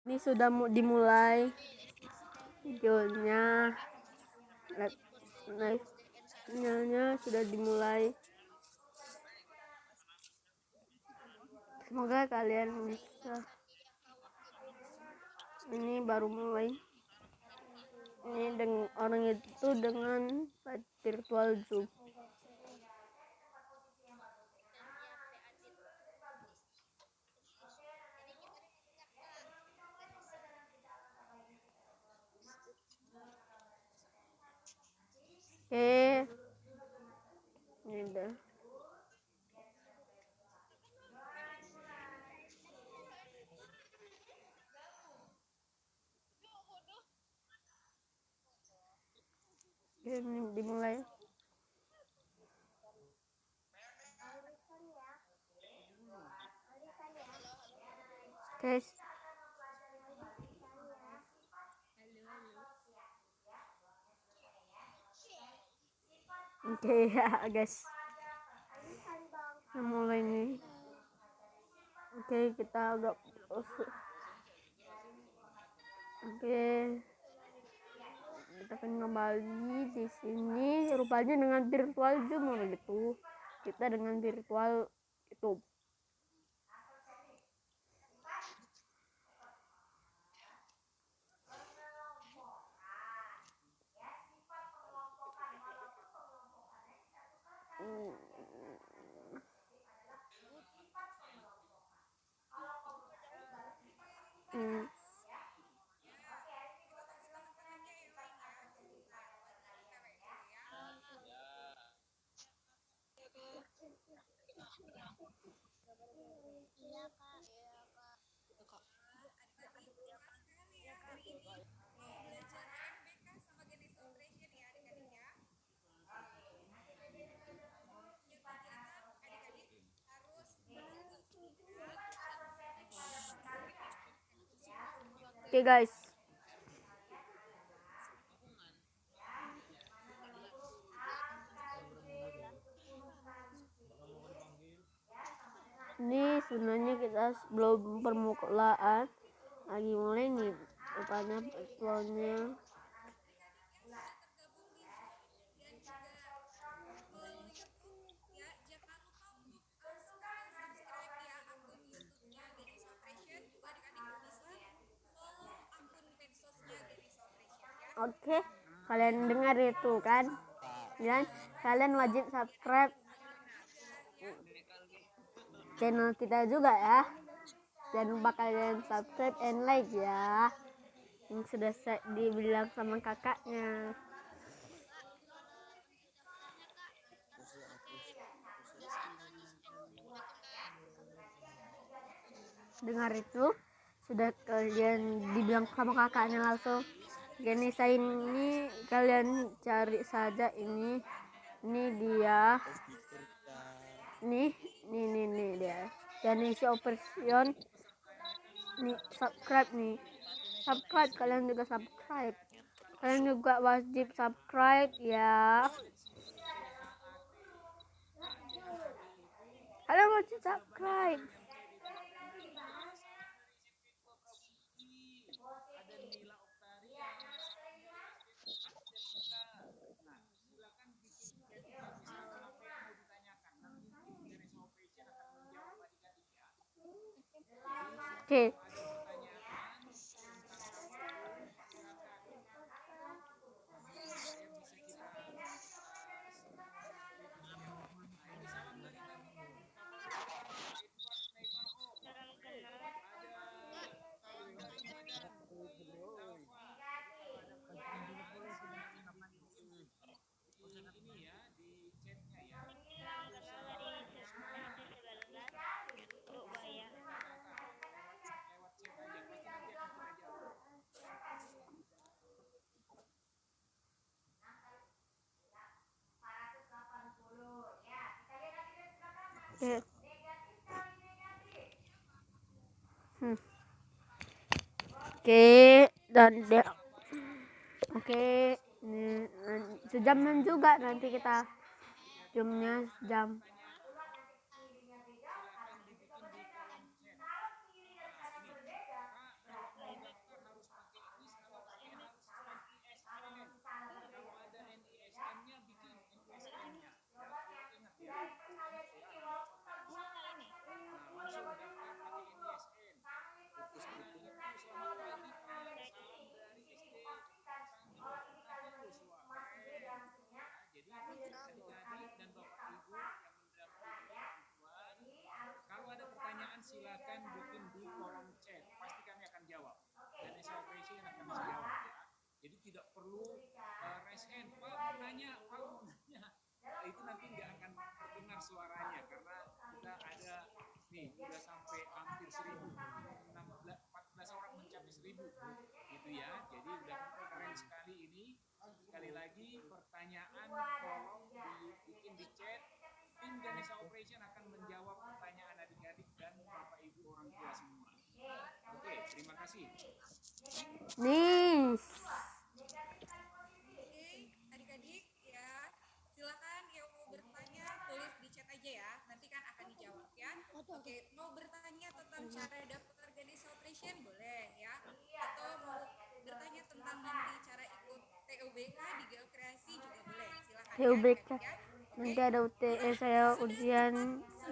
Ini sudah dimulai videonya, live-nya sudah dimulai. Semoga kalian bisa. Ini baru mulai. Ini dengan orang itu dengan virtual Zoom. Oke, ini udah. Ini dimulai. Guys. Oke ya guys. Kita mulai nih. Oke, kita agak Oke. Kita akan kembali di sini rupanya dengan virtual Zoom gitu. Kita dengan virtual YouTube. Oke guys. Ini sebenarnya kita belum permulaan lagi mulai nih rupanya virtualnya. Oke, kalian dengar itu kan? Dan kalian wajib subscribe channel kita juga ya. Jangan lupa kalian subscribe and like ya. Yang sudah dibilang sama kakaknya. Dengar itu sudah kalian dibilang sama kakaknya langsung. Gini saya ini kalian cari saja ini dia. Nih dia. Jangan Operation. Nih subscribe nih. Subscribe, kalian juga subscribe. Kalian juga wajib subscribe ya. Kalian wajib subscribe. Oke. Oke, dan dia. Oke, sejaman juga nanti kita jamnya jam. silakan bikin di kolom chat, pasti kami akan jawab. Ganesha Operation akan menjawab ya. Jadi tidak perlu raise hand, Pak mau nanya, Pak mau nanya. Itu nanti nggak akan terdengar suaranya karena kita ada nih udah sampai hampir 14 orang mencapai 1000 gitu ya. Jadi udah keren sekali ini. Sekali lagi pertanyaan tolong dibikin di chat. Tim Ganesha Operation akan menjawab pertanyaan adik-adik dan Bapak Ibu orang tua semua. Oke, terima kasih. Nih. Oke, adik-adik ya, silakan yang mau bertanya tulis di chat aja ya, nanti kan akan dijawab ya. Oke, mau bertanya tentang cara daftar Ganesha Operation boleh ya, atau mau bertanya tentang nanti cara ikut TUBK di Geokreasi juga boleh, silakan ya TUBK. adik-adik ya. Oke, Nanti ada UTS saya sudah ujian tepat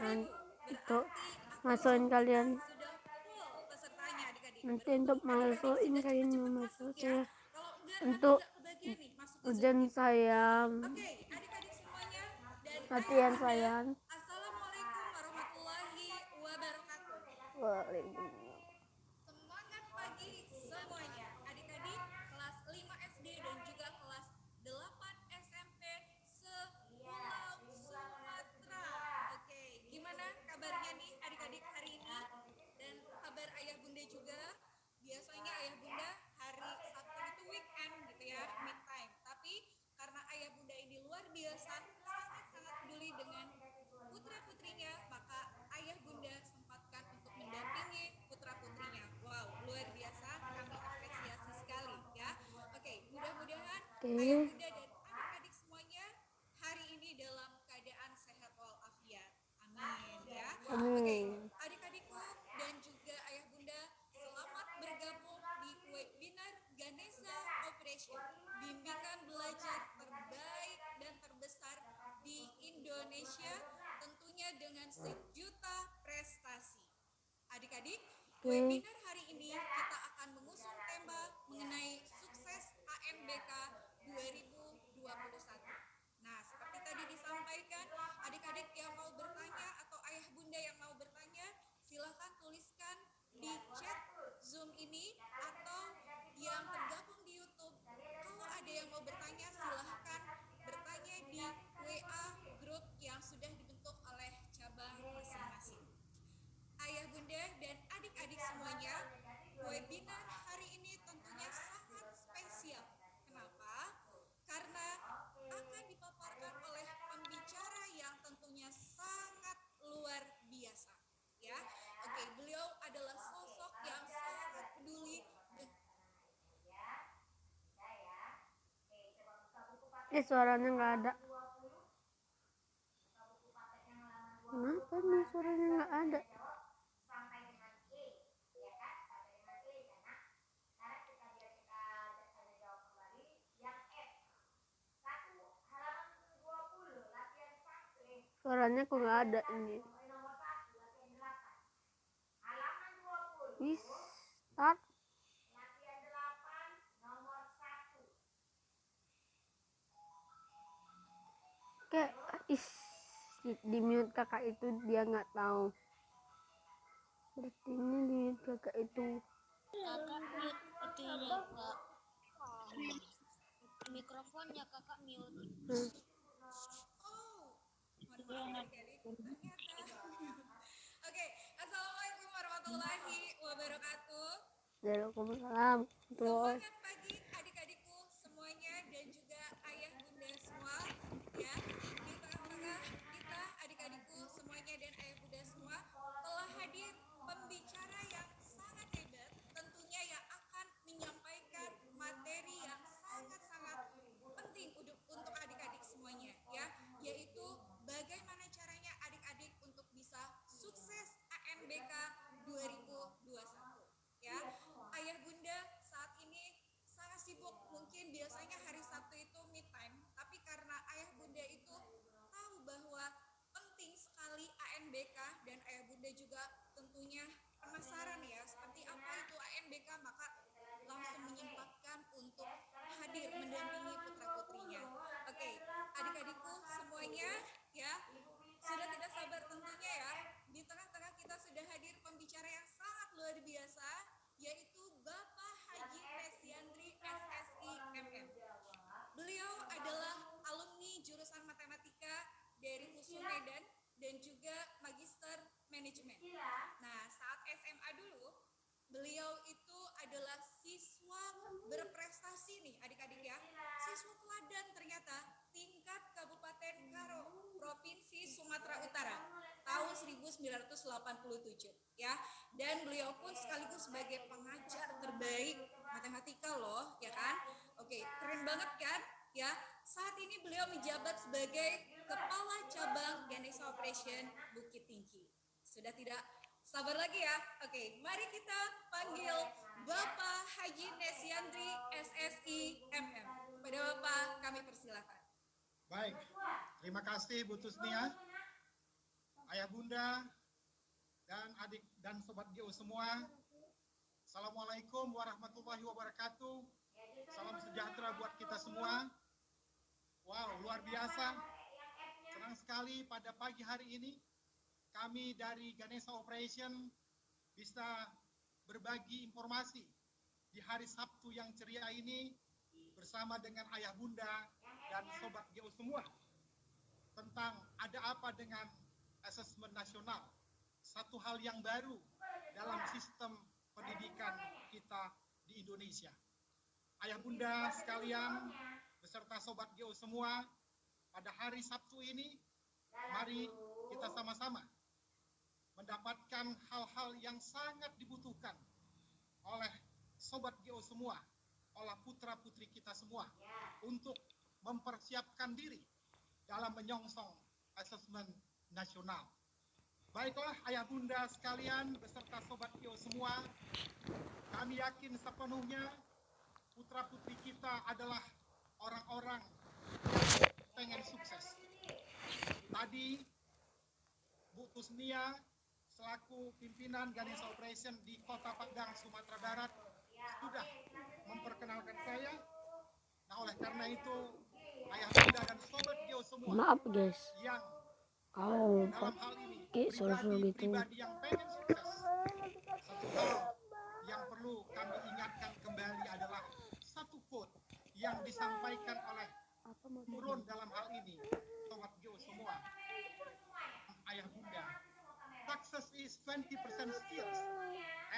1000, untuk berarti akun masukin Zoom kalian. kita sudah full pesertanya adik-adik. Nanti Beruntung untuk adik-adik masukin sudah kalian cepet-cepet masuk masuk ya. saya Kalau enggak untuk nanti nggak kebagian nih masuk ke Zoom ujian kita. saya Oke, adik-adik semuanya dan latihan ayah saya. bunda, Assalamualaikum warahmatullahi wabarakatuh. Waalaikumsalam. Semangat pagi semuanya. Adik-adik kelas 5 SD dan juga kelas 8 SMP se-Pulau Sumatera. Oke, gimana kabarnya nih adik-adik hari ini? Dan kabar ayah bunda juga. Biasanya ayah bunda hari Sabtu itu weekend gitu ya, mid time. Tapi karena ayah bunda ini luar biasa, sangat-sangat peduli dengan putra-putrinya, maka ayah bunda sempatkan untuk mendampingi putra-putrinya. Wow, luar biasa, kami apresiasi sekali ya. Oke, mudah-mudahan ayah bunda dan adik-adik semuanya hari ini dalam keadaan sehat walafiat. Amin ya. Oke, adik-adikku dan juga ayah bunda, selamat bergabung di webinar Ganesha Operation, bimbingan belajar terbaik dan terbesar di Indonesia, tentunya dengan sejuta prestasi. Adik-adik, webinar hari ini kita akan mengusung tema mengenai sukses ANBK 2021. Nah, seperti tadi disampaikan, adik-adik yang mau bertanya atau ayah bunda yang mau bertanya, silahkan tuliskan di chat Zoom ini atau yang tergabung di YouTube. Kalau ada yang mau bertanya, silahkan bertanya di WA grup yang sudah dibentuk oleh cabang masing-masing. Ayah bunda dan adik-adik semuanya, webinar hari ini tentunya sangat spesial. Kenapa? Karena akan dipaparkan oleh pembicara yang tentunya sangat luar biasa. Ya, oke, beliau adalah sosok yang sangat peduli. Suaranya nggak ada. Kenapa nih suaranya nggak ada? Suaranya kok nggak ada ini. Wis, start. Kayak di mute kakak itu dia nggak tahu. Berarti ini di mute kakak itu. Kakak mute itunya kak, mikrofonnya kakak mute. Mohon maaf adik-adik, ternyata. Oke, assalamualaikum warahmatullahi wabarakatuh. Waalaikumsalam. Semangat pagi adik-adikku semuanya dan juga ayah bunda semua ya. Di tengah-tengah kita adik-adikku semuanya dan ayah bunda semua telah hadir pembicara yang sangat hebat, tentunya yang akan menyampaikan materi yang sangat-sangat penting untuk adik-adik semuanya ya, yaitu bagaimana caranya adik-adik untuk bisa sukses ANBK 2021 ya. Ayah bunda saat ini sangat sibuk, mungkin biasanya hari Sabtu itu me time, tapi karena ayah bunda itu tahu bahwa penting sekali ANBK dan ayah bunda juga tentunya penasaran ya seperti apa itu ANBK, maka langsung menyempatkan untuk hadir mendampingi putra-putrinya. Oke, adik-adikku semuanya ya, sudah tidak sabar tentunya ya, di tengah-tengah kita sudah hadir pembicara dan juga Magister Manajemen. Nah, saat SMA dulu, beliau itu adalah siswa berprestasi nih adik-adik ya. Siswa teladan ternyata tingkat Kabupaten Karo, Provinsi Sumatera Utara tahun 1987 ya. Dan beliau pun sekaligus sebagai pengajar terbaik matematika loh, ya kan? Oke, keren banget kan? Ya, saat ini beliau menjabat sebagai Kepala Cabang Ganesha Operation Bukit Tinggi. Sudah tidak sabar lagi ya? Oke, mari kita panggil Bapak Haji Nesyandri SSI MM. Kepada Bapak kami persilakan. Baik, terima kasih Bu Tusnia, Ayah Bunda, dan adik dan sobat GO semua. Assalamualaikum warahmatullahi wabarakatuh. Salam sejahtera buat kita semua. Wow, luar biasa. Senang sekali pada pagi hari ini kami dari Ganesha Operation bisa berbagi informasi di hari Sabtu yang ceria ini bersama dengan Ayah Bunda dan sobat GO semua tentang ada apa dengan asesmen nasional. Satu hal yang baru dalam sistem pendidikan kita di Indonesia. Ayah Bunda sekalian beserta sobat GO semua, pada hari Sabtu ini mari kita sama-sama mendapatkan hal-hal yang sangat dibutuhkan oleh sobat GO semua, oleh putra-putri kita semua untuk mempersiapkan diri dalam menyongsong asesmen nasional. Baiklah Ayah Bunda sekalian beserta sobat GO semua, kami yakin sepenuhnya putra-putri kita adalah orang-orang yang pengen sukses. Tadi Bu Tusnia selaku pimpinan Ganesha Operation di Kota Padang, Sumatera Barat sudah memperkenalkan saya. Nah, oleh karena itu Ayah Bunda dan sobat GO semua, Maaf guys, yang kalau dalam hal ini pakai suruh gitu. pribadi yang pengen sukses, satu hal yang perlu kami ingatkan kembali adalah satu quote yang disampaikan oleh Turun dalam hal ini sobat GO semua, Ayah Bunda. Success is 20% skills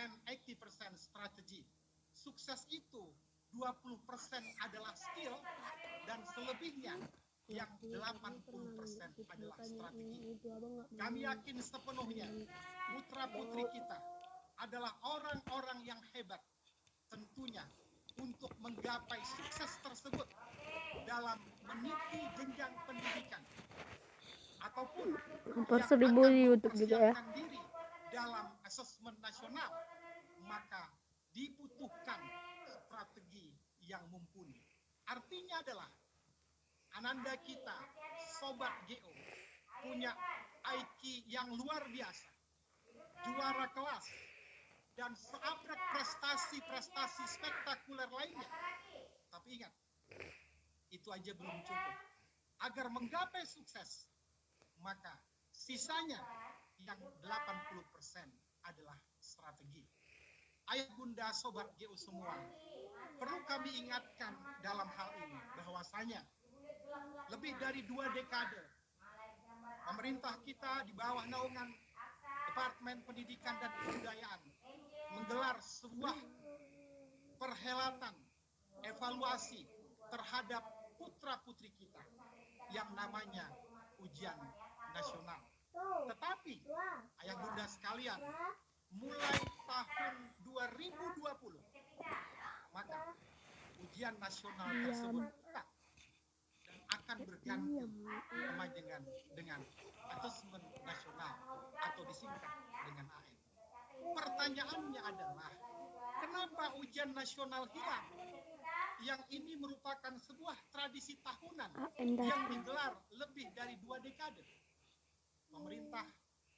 and 80% strategy. Sukses itu 20% adalah skill dan selebihnya yang 80% adalah strategi. Kami yakin sepenuhnya putra-putri kita adalah orang-orang yang hebat tentunya untuk menggapai sukses tersebut dalam meniti jenjang pendidikan ataupun Nomor yang 1000 akan di YouTube juga ya. mempersiapkan diri dalam asesmen nasional, maka dibutuhkan strategi yang mumpuni. Artinya adalah ananda kita, sobat GO, punya IQ yang luar biasa, juara kelas, dan seabrek prestasi-prestasi spektakuler lainnya. Tapi ingat, itu aja belum cukup. Agar menggapai sukses, maka sisanya yang 80% adalah strategi. Ayah Bunda sobat GO semua, perlu kami ingatkan dalam hal ini bahwasanya lebih dari 2 dekade pemerintah kita di bawah naungan Departemen Pendidikan dan Kebudayaan menggelar sebuah perhelatan evaluasi terhadap putra-putri kita yang namanya ujian nasional. Tetapi Ayah Bunda sekalian, mulai tahun 2020 maka ujian nasional tersebut buka dan akan berganti sama dengan asesmen nasional atau disingkat dengan AN. Pertanyaannya adalah, kenapa ujian nasional hilang? Yang ini merupakan sebuah tradisi tahunan yang digelar lebih dari 2 dekade. Pemerintah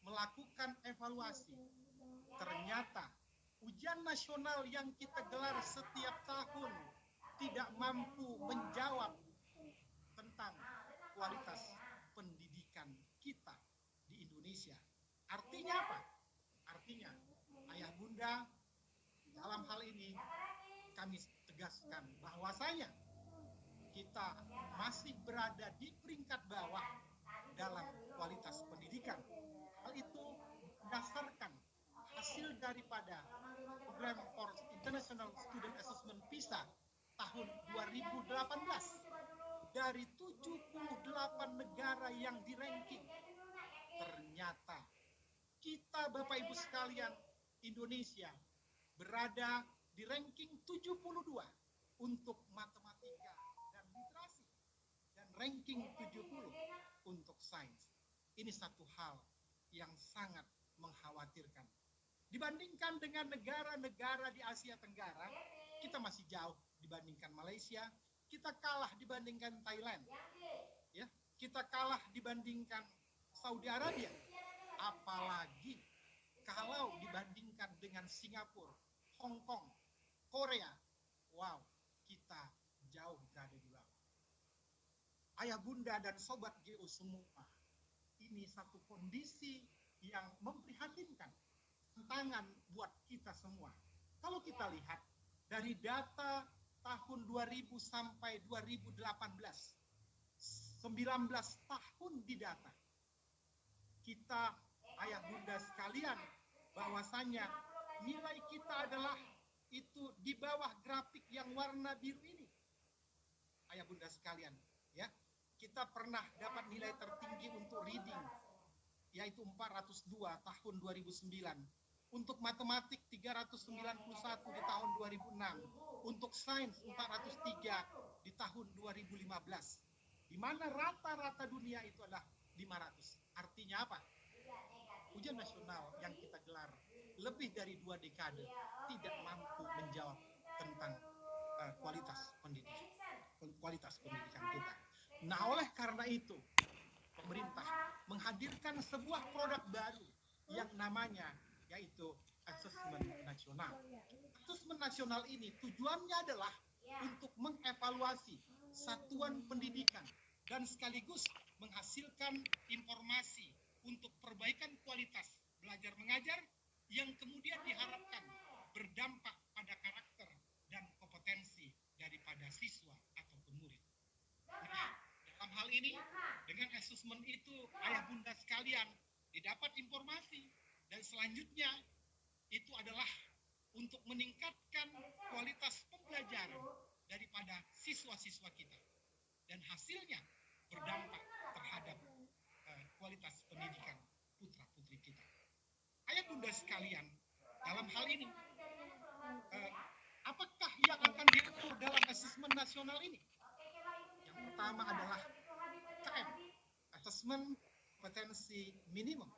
melakukan evaluasi. Ternyata ujian nasional yang kita gelar setiap tahun tidak mampu menjawab tentang kualitas pendidikan kita di Indonesia. Artinya apa? Artinya, Ayah Bunda, dalam hal ini kami tegaskan bahwasanya kita masih berada di peringkat bawah dalam kualitas pendidikan. Hal itu berdasarkan hasil daripada program for International Student Assessment PISA tahun 2018 dari 78 negara yang di-ranking. Ternyata kita Bapak Ibu sekalian, Indonesia berada di ranking 72 untuk matematika dan literasi dan ranking 70 untuk sains. Ini satu hal yang sangat mengkhawatirkan. Dibandingkan dengan negara-negara di Asia Tenggara, kita masih jauh dibandingkan Malaysia, kita kalah dibandingkan Thailand. Ya, kita kalah dibandingkan Saudi Arabia. Apalagi kalau dibandingkan dengan Singapura, Hong Kong, Korea. Wow, kita jauh berada di bawah. Ayah bunda dan sobat GO semua, ini satu kondisi yang memprihatinkan, tantangan buat kita semua. Kalau kita lihat dari data tahun 2000 sampai 2018, 19 tahun didata, kita ayah bunda sekalian, bahwasanya nilai kita adalah itu di bawah grafik yang warna biru ini. Ayah bunda sekalian, ya, kita pernah dapat nilai tertinggi untuk reading, yaitu 402 tahun 2009. Untuk matematik 391 di tahun 2006. Untuk sains 403 di tahun 2015. Di mana rata-rata dunia itu adalah 500. Artinya apa? Ujian nasional yang kita gelar lebih dari 2 dekade tidak mampu menjawab tentang kualitas pendidikan kita. Nah, oleh karena itu pemerintah menghadirkan sebuah produk baru yang namanya yaitu asesmen nasional. Asesmen nasional ini tujuannya adalah untuk mengevaluasi satuan pendidikan dan sekaligus menghasilkan informasi untuk perbaikan kualitas belajar mengajar yang kemudian diharapkan berdampak pada karakter dan kompetensi daripada siswa ataupun murid. Nah, dalam hal ini dengan asesmen itu ayah bunda sekalian didapat informasi dan selanjutnya itu adalah untuk meningkatkan kualitas pembelajaran daripada siswa-siswa kita dan hasilnya berdampak terhadap kualitas pendidikan putra-putri kita. Ayah bunda sekalian, dalam hal ini apakah yang akan diukur dalam asesmen nasional ini? Yang pertama adalah KM, asesmen kompetensi minimum,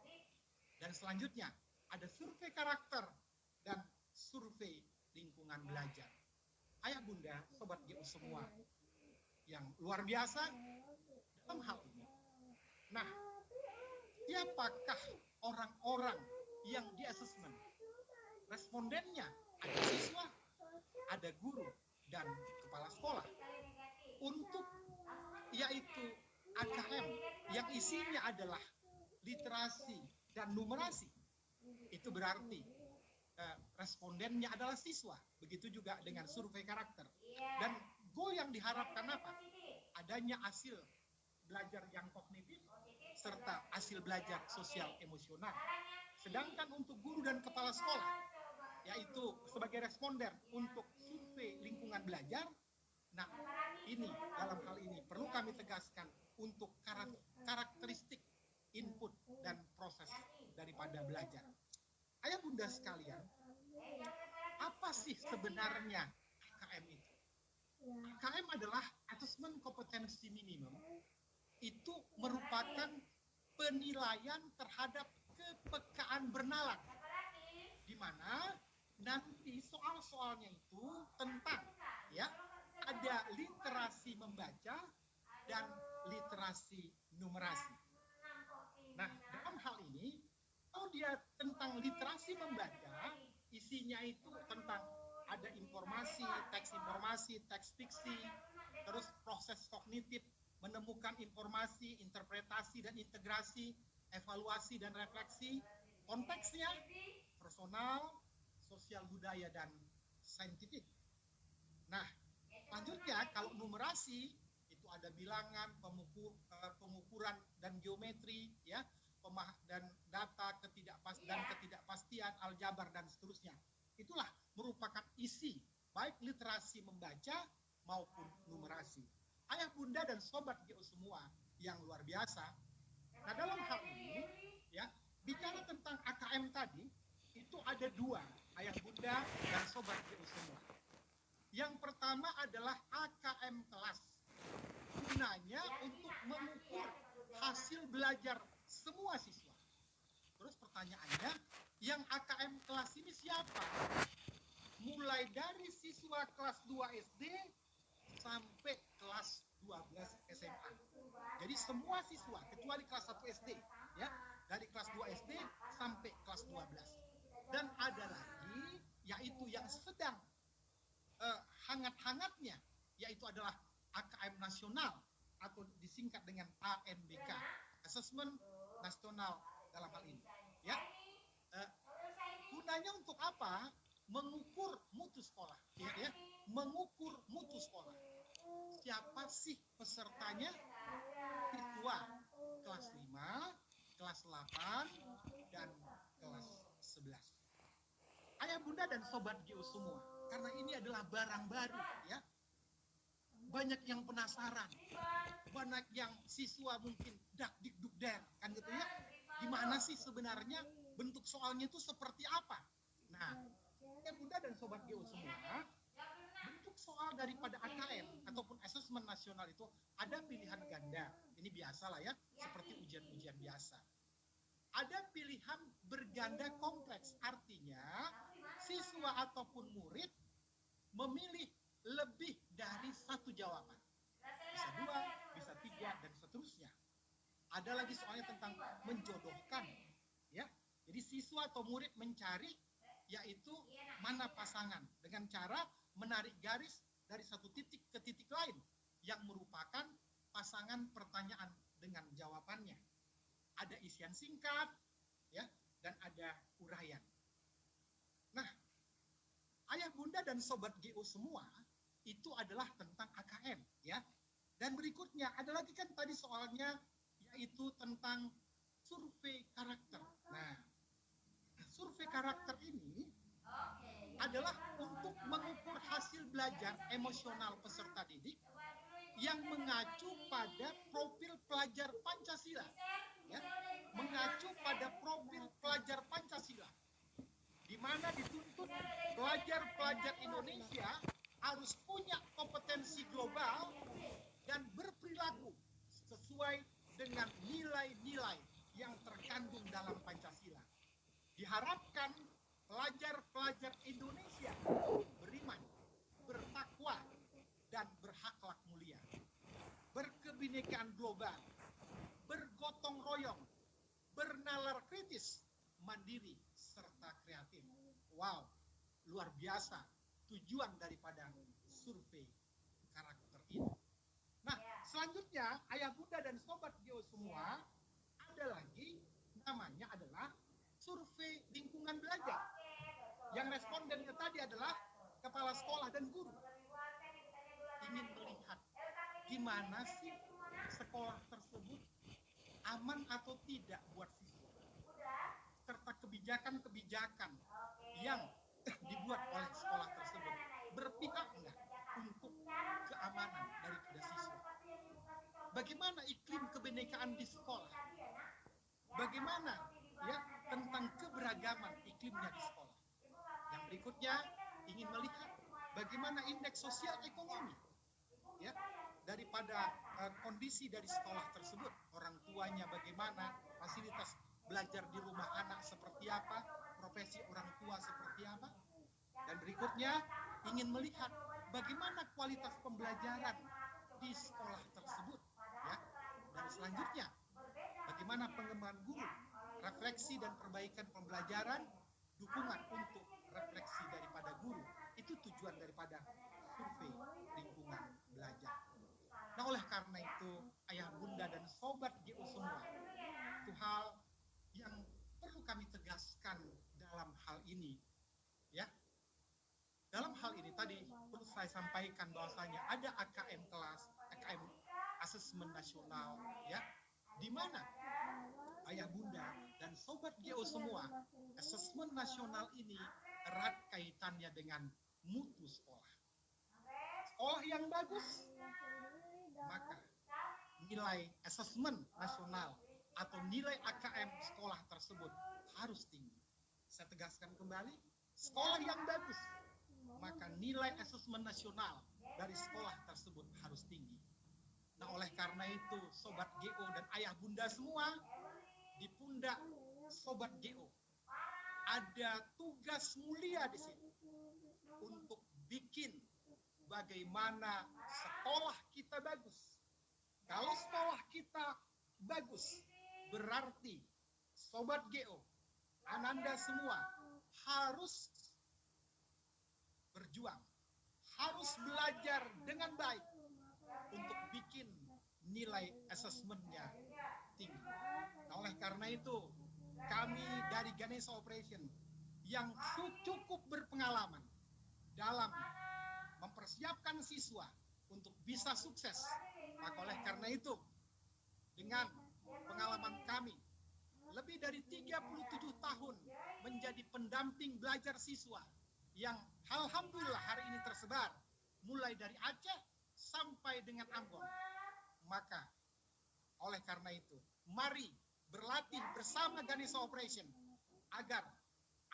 dan selanjutnya ada survei karakter dan survei lingkungan belajar. Ayah bunda, sobat GU semua yang luar biasa dalam hal ini. Nah, siapakah orang-orang yang di asesmen? Respondennya ada siswa, ada guru, dan kepala sekolah. Untuk yaitu AKM yang isinya adalah literasi dan numerasi. Itu berarti respondennya adalah siswa. Begitu juga dengan survei karakter. Dan goal yang diharapkan apa? Adanya hasil belajar yang kognitif serta hasil belajar sosial emosional. Sedangkan untuk guru dan kepala sekolah, yaitu sebagai responden untuk survei lingkungan belajar, nah ini dalam hal ini perlu kami tegaskan untuk karakteristik input dan proses daripada belajar. Ayah bunda sekalian, apa sih sebenarnya AKM itu? AKM adalah asesmen kompetensi minimum. Itu merupakan penilaian terhadap kepekaan bernalar, di mana nanti soal-soalnya itu tentang ya ada literasi membaca dan literasi numerasi. Nah, dalam hal ini kalau dia tentang literasi membaca, isinya itu tentang ada informasi, teks fiksi, terus proses kognitif, menemukan informasi, interpretasi dan integrasi, evaluasi dan refleksi, konteksnya personal, sosial budaya dan saintifik. Nah, selanjutnya kalau numerasi itu ada bilangan, pengukuran dan geometri, ya, dan data ketidakpastian, aljabar dan seterusnya. Itulah merupakan isi baik literasi membaca maupun numerasi. Ayah bunda dan sobat GO semua yang luar biasa. Nah, dalam hal ini, ya, bicara tentang AKM tadi, itu ada dua, ayah bunda dan sobat GO semua. Yang pertama adalah AKM kelas. Gunanya untuk mengukur hasil belajar semua siswa. Terus pertanyaannya, yang AKM kelas ini siapa? Mulai dari siswa kelas 2 SD sampai kelas 12 SMA. Jadi semua siswa kecuali kelas 1 SD, ya, dari kelas 2 SD sampai kelas 12. Dan ada lagi yaitu yang sedang hangat-hangatnya, yaitu adalah AKM nasional atau disingkat dengan ANBK, Asesmen Nasional dalam hal ini, ya. Gunanya untuk apa? Mengukur mutu sekolah, ya, mengukur mutu sekolah. Siapa sih pesertanya? Siswa kelas 5, kelas 8, dan kelas 11. Ayah bunda dan sobat GO semua, karena ini adalah barang baru, ya. Banyak yang penasaran, banyak yang siswa mungkin dak-dik-duk-der, kan gitu ya. Gimana sih sebenarnya bentuk soalnya itu seperti apa? Nah, ayah bunda dan sobat GO semua, bentuk soal daripada AKM ataupun asesmen nasional itu ada pilihan ganda. Ini biasa lah ya, seperti ujian-ujian biasa. Ada pilihan berganda kompleks, artinya siswa ataupun murid memilih lebih dari satu jawaban. Bisa 2, bisa 3, dan seterusnya. Ada lagi soalnya tentang menjodohkan, ya. Jadi siswa atau murid mencari yaitu mana pasangan dengan cara menarik garis dari satu titik ke titik lain yang merupakan pasangan pertanyaan dengan jawabannya. Ada isian singkat, ya, dan ada uraian. Nah, ayah bunda dan sobat GO semua itu adalah tentang AKM, ya. Dan berikutnya ada lagi kan tadi soalnya yaitu tentang survei karakter. Nah, survei karakter ini adalah untuk mengukur hasil belajar emosional peserta didik yang mengacu pada profil pelajar Pancasila, ya, mengacu pada profil pelajar Pancasila, di mana dituntut pelajar-pelajar Indonesia harus punya kompetensi global dan berperilaku sesuai dengan nilai-nilai yang terkandung dalam Pancasila. Diharapkan pelajar-pelajar Indonesia beriman, bertakwa, dan berakhlak mulia, berkebinekaan global, bergotong royong, bernalar kritis, mandiri, serta kreatif. Wow, luar biasa tujuan daripada survei karakter ini. Nah, selanjutnya ayah bunda dan sobat GO semua, ada lagi namanya adalah survei lingkungan belajar. Yang respondennya tadi adalah kepala sekolah dan guru. Ingin melihat gimana sih sekolah tersebut aman atau tidak buat siswa, serta kebijakan-kebijakan yang dibuat oleh sekolah tersebut berpihak enggak untuk keamanan daripada siswa. Bagaimana iklim kebinekaan di sekolah? Bagaimana, ya, tentang keberagaman iklimnya di sekolah? Yang berikutnya ingin melihat bagaimana indeks sosial ekonomi, ya, daripada kondisi dari sekolah tersebut. Orang tuanya bagaimana, fasilitas belajar di rumah anak seperti apa, profesi orang tua seperti apa. Dan berikutnya ingin melihat bagaimana kualitas pembelajaran di sekolah tersebut, ya. Dan selanjutnya bagaimana pengembangan guru, refleksi dan perbaikan pembelajaran, dukungan untuk refleksi daripada guru. Itu tujuan daripada survei lingkungan belajar. Nah, oleh karena itu ayah bunda dan sobat GO semua, itu hal yang perlu kami tegaskan dalam hal ini, ya. Dalam hal ini tadi perlu saya sampaikan bahwasanya ada AKM kelas, AKM asesmen nasional, ya, di mana ayah bunda dan sobat GO semua, asesmen nasional ini erat kaitannya dengan mutu sekolah. Sekolah yang bagus, maka nilai asesmen nasional atau nilai AKM sekolah tersebut harus tinggi. Saya tegaskan kembali, sekolah yang bagus, maka nilai asesmen nasional dari sekolah tersebut harus tinggi. Nah, oleh karena itu, sobat GO dan ayah bunda semua, di pundak sobat GO ada tugas mulia di sini untuk bikin bagaimana sekolah kita bagus. Kalau sekolah kita bagus, berarti sobat GO, Ananda semua harus berjuang, harus belajar dengan baik untuk bikin nilai asesmennya tinggi. Nah, oleh karena itu, kami dari Ganesha Operation yang cukup berpengalaman dalam mempersiapkan siswa untuk bisa sukses, maka oleh karena itu, dengan pengalaman kami lebih dari 37 tahun menjadi pendamping belajar siswa yang alhamdulillah hari ini tersebar mulai dari Aceh sampai dengan Ambon. Maka oleh karena itu, mari berlatih bersama Ganesha Operation agar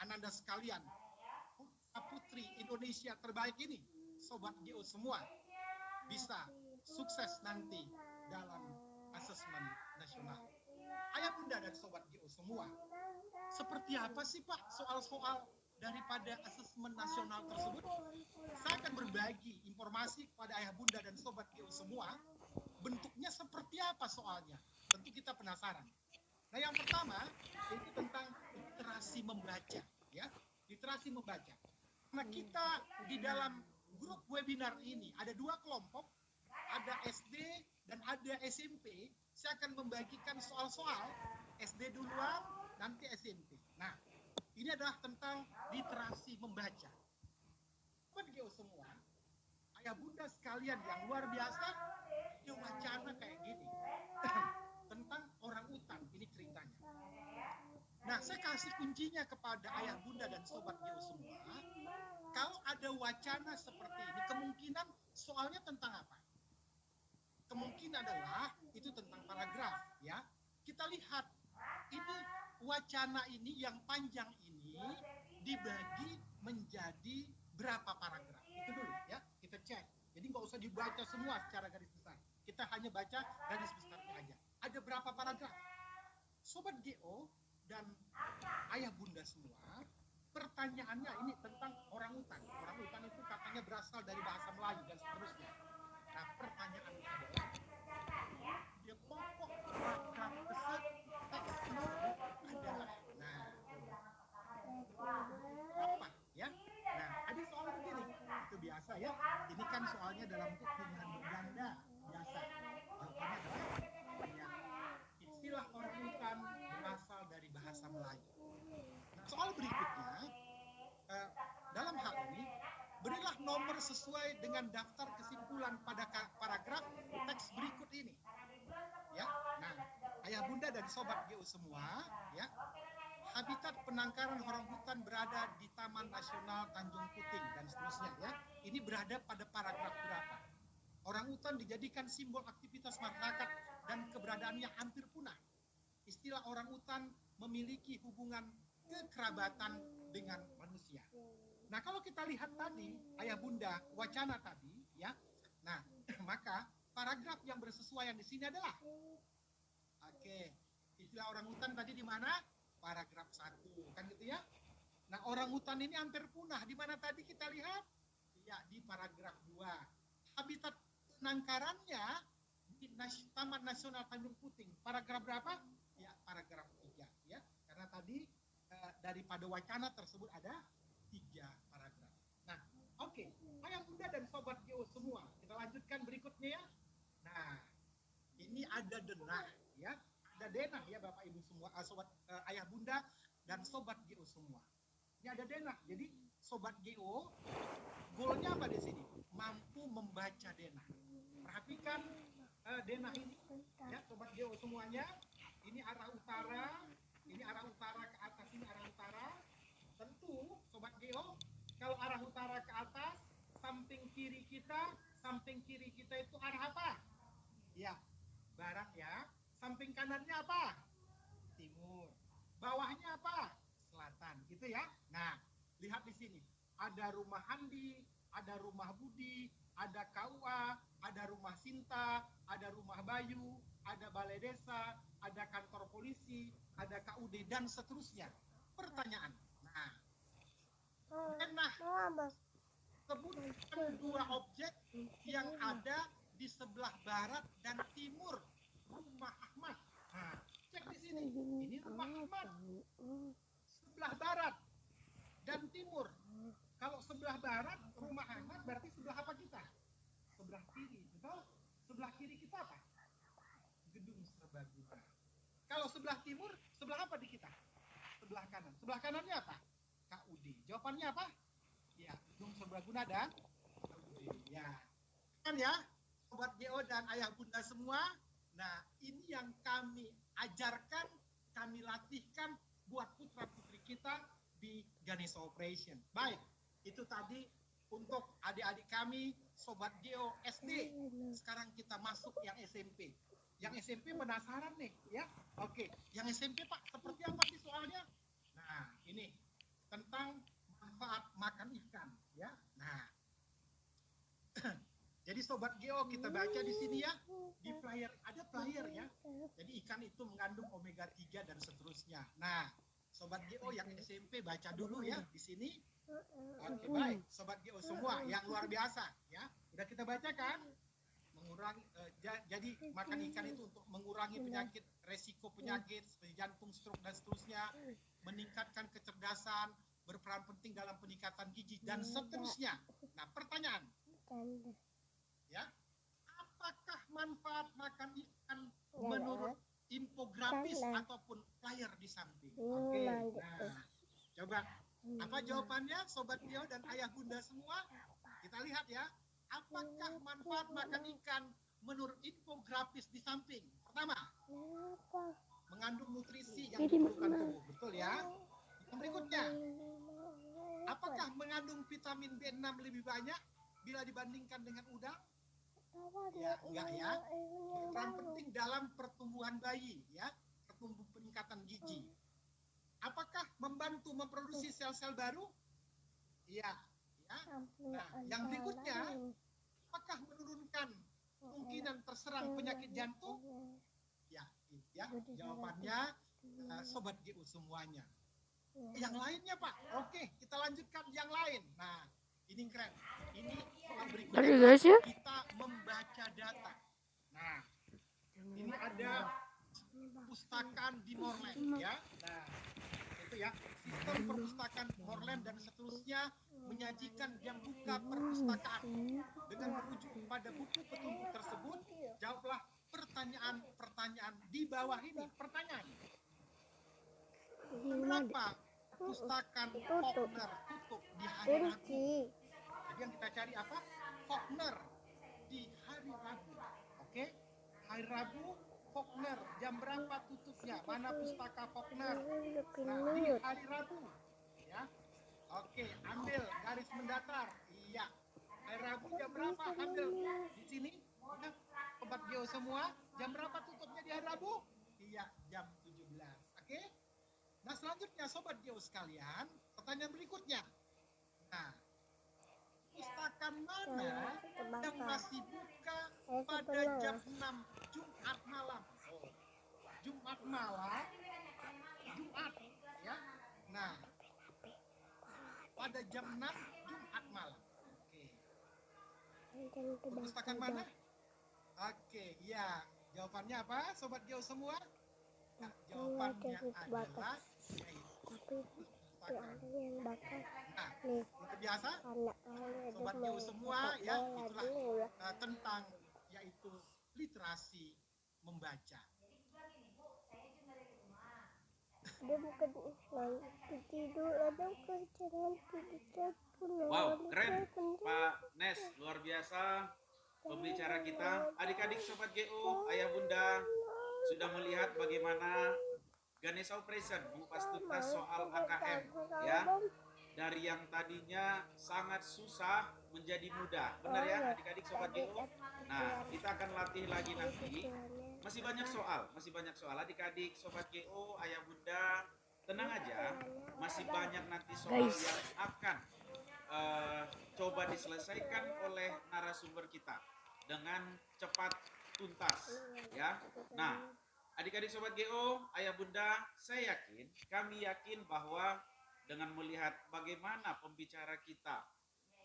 Ananda sekalian, putri Indonesia terbaik ini, sobat GO semua, bisa sukses nanti dalam asesmen nasional. Ayah bunda dan sobat GO semua, seperti apa sih Pak soal-soal daripada asesmen nasional tersebut? Saya akan berbagi informasi kepada ayah bunda dan sobat GO semua. Bentuknya seperti apa soalnya? Tentu kita penasaran. Nah, yang pertama itu tentang literasi membaca, ya, literasi membaca. Nah, kita di dalam grup webinar ini ada dua kelompok, ada SD dan ada SMP. Saya akan membagikan soal-soal SD duluan, nanti SMP. Nah, ini adalah tentang literasi membaca. Sobat GO semua, ayah bunda sekalian yang luar biasa, ada wacana kayak gini tentang orang utan, ini ceritanya. Nah, saya kasih kuncinya kepada ayah bunda dan sobat GO semua. Kalau ada wacana seperti ini, kemungkinan soalnya tentang apa? Kemungkinan adalah itu tentang paragraf, ya. Kita lihat ini wacana ini yang panjang ini dibagi menjadi berapa paragraf. Itu dulu, ya. Kita cek. Jadi nggak usah dibaca semua secara garis besar. Kita hanya baca garis besarnya aja. Ada berapa paragraf? Sobat GO dan ayah bunda semua, pertanyaannya ini tentang orang utan. Orang utan itu katanya berasal dari bahasa Melayu dan seterusnya. Nah, pertanyaannya adalah dia pokok paragraf besar teks tersebut adalah, nah, apa ya? Nah, ada soal begini, itu biasa ya. Ini kan soalnya dalam bentuk hubungan berganda biasa. Jawabannya adalah ya, istilah orang utan berasal dari bahasa Melayu. Nah, soal berikutnya, dalam hal ini, berilah nomor sesuai dengan daftar kesimpulan pada paragraf teks berikut ini. Ya, nah, ayah bunda dan sobat GO semua, ya, habitat penangkaran orangutan berada di Taman Nasional Tanjung Puting dan seterusnya, ya. Ini berada pada paragraf berapa? Orangutan dijadikan simbol aktivitas masyarakat dan keberadaannya hampir punah. Istilah orangutan memiliki hubungan kekerabatan dengan manusia. Nah, kalau kita lihat tadi, ayah bunda, wacana tadi, ya. Nah, maka paragraf yang bersesuaian di sini adalah, oke, istilah orangutan tadi di mana? Paragraf 1, kan gitu ya. Nah, orangutan ini hampir punah. Di mana tadi kita lihat? Ya, di paragraf 2. Habitat penangkarannya di Taman Nasional Tanjung Puting. Paragraf berapa? Ya, paragraf 3, ya. Karena tadi daripada wacana tersebut ada 3 paragraf. Nah, oke. Ayah bunda dan sobat GO semua, kita lanjutkan berikutnya ya. Nah, ini ada denah ya. Ada denah ya Bapak Ibu semua, sobat ayah bunda dan sobat GO semua. Ini ada denah. Jadi sobat GO, goalnya apa di sini? Mampu membaca denah. Perhatikan denah ini, ya sobat Geo semuanya. Ini arah utara, ini arah utara ke atas, ini arah utara. Tentu sobat Geo, kalau arah utara ke atas, samping kiri kita itu arah apa? Ya, barat ya. Samping kanannya apa? Timur. Bawahnya apa? Selatan, gitu ya. Nah, lihat di sini. Ada rumah Andi, ada rumah Budi, ada KUA, ada rumah Sinta, ada rumah Bayu, ada balai desa, ada kantor polisi, ada KUD dan seterusnya. Pertanyaan. Nah, sebutkan dua objek yang ada di sebelah barat dan timur rumah Ahmad. Nah, cek di sini. Ini rumah Ahmad. Sebelah barat dan timur. Kalau sebelah barat rumah Ahmad berarti sebelah apa kita? Sebelah kiri, betul? Sebelah kiri kita apa? Gedung Serbaguna. Kalau sebelah timur, sebelah apa di kita? Sebelah kanan. Sebelah kanannya apa? KUD. Jawabannya apa? Ya, Gedung Serbaguna dan KUD. Ya. Kan ya, sobat GO dan ayah bunda semua. Nah, ini yang kami ajarkan, kami latihkan buat putra-putri kita di Ganesha Operation. Baik, itu tadi untuk adik-adik kami, sobat GO SD. Sekarang kita masuk yang SMP. Yang SMP penasaran nih, ya. Oke, yang SMP Pak, seperti apa sih soalnya? Nah, ini tentang manfaat makan ikan, ya. Nah, jadi sobat GO kita baca di sini ya, di flyer ada flyer ya. Jadi ikan itu mengandung omega 3 dan seterusnya. Nah, sobat GO yang SMP baca dulu ya di sini. Oke, baik, sobat GO semua yang luar biasa ya. Udah kita baca kan? Mengurangi jadi makan ikan itu untuk mengurangi penyakit, resiko penyakit seperti jantung, stroke dan seterusnya, meningkatkan kecerdasan, berperan penting dalam peningkatan gizi dan seterusnya. Nah, pertanyaan. Ya, apakah manfaat makan ikan menurut infografis ataupun flyer di samping? Oke, nah, coba apa jawabannya sobat Geo dan ayah bunda semua? Kita lihat ya, apakah manfaat makan ikan menurut infografis di samping? Pertama, mengandung nutrisi yang diperlukan tubuh, betul ya? Yang berikutnya, apakah mengandung vitamin B6 lebih banyak bila dibandingkan dengan udang? Ya, enggak ya. Berperan penting dalam pertumbuhan bayi, ya, peningkatan gizi. Apakah membantu memproduksi sel-sel baru? Iya, ya. Nah, yang berikutnya, apakah menurunkan kemungkinan terserang penyakit jantung? Ya, ya. Jawabannya sobat GU semuanya. Yang lainnya Pak. Oke, kita lanjutkan yang lain. Nah, ini keren. Ini soal berikutnya guys ya. kita membaca data. Nah, ini ada perpustakaan di Moreland ya. Nah, itu ya. Sistem perpustakaan Moreland dan seterusnya menyajikan jam buka perpustakaan. Dengan merujuk pada buku petunjuk tersebut, jawablah pertanyaan-pertanyaan di bawah ini. Pertanyaan. Kenapa perpustakaan Faulkner tutup di hari Rabu? Jadi yang kita cari apa? Faulkner di hari Rabu. Oke? Hari Rabu Faulkner jam berapa tutupnya? Mana pustaka Faulkner? Nah, di hari Rabu. Ya. Oke, ambil garis mendatar. Iya. Hari Rabu jam berapa? Ambil di sini. Ya. Sobat Geo semua, jam berapa tutupnya di hari Rabu? Iya, jam 17. Oke? Nah, selanjutnya sobat Geo sekalian, pertanyaan berikutnya. Nah, pustakaan mana yang masih buka pada jam 6 Jumat malam? Oh, Jumat malam, Jumat ya. Nah, pada jam 6 Jumat malam. Oke. Perpustakaan mana? Oke, ya. Jawabannya apa? Sobat Geo semua? Nah, jawabannya adalah perpustakaan. Nah, luar biasa. Sobat Geo semua ya, itulah tentang yaitu literasi membaca. Wow, keren Pak Nes, luar biasa. pembicara kita. Adik-adik Sobat GO, ayah bunda sudah melihat bagaimana Ganesha Operation mengupas tuntas soal AKM ya. Dari yang tadinya sangat susah menjadi mudah. Benar ya adik-adik Sobat GO? Nah, kita akan latih lagi nanti. Masih banyak soal. Adik-adik Sobat GO, ayah bunda, tenang aja. Masih banyak nanti soal yang akan coba diselesaikan oleh narasumber kita dengan cepat tuntas ya. Nah, adik-adik Sobat GO, ayah bunda, kami yakin bahwa dengan melihat bagaimana pembicara kita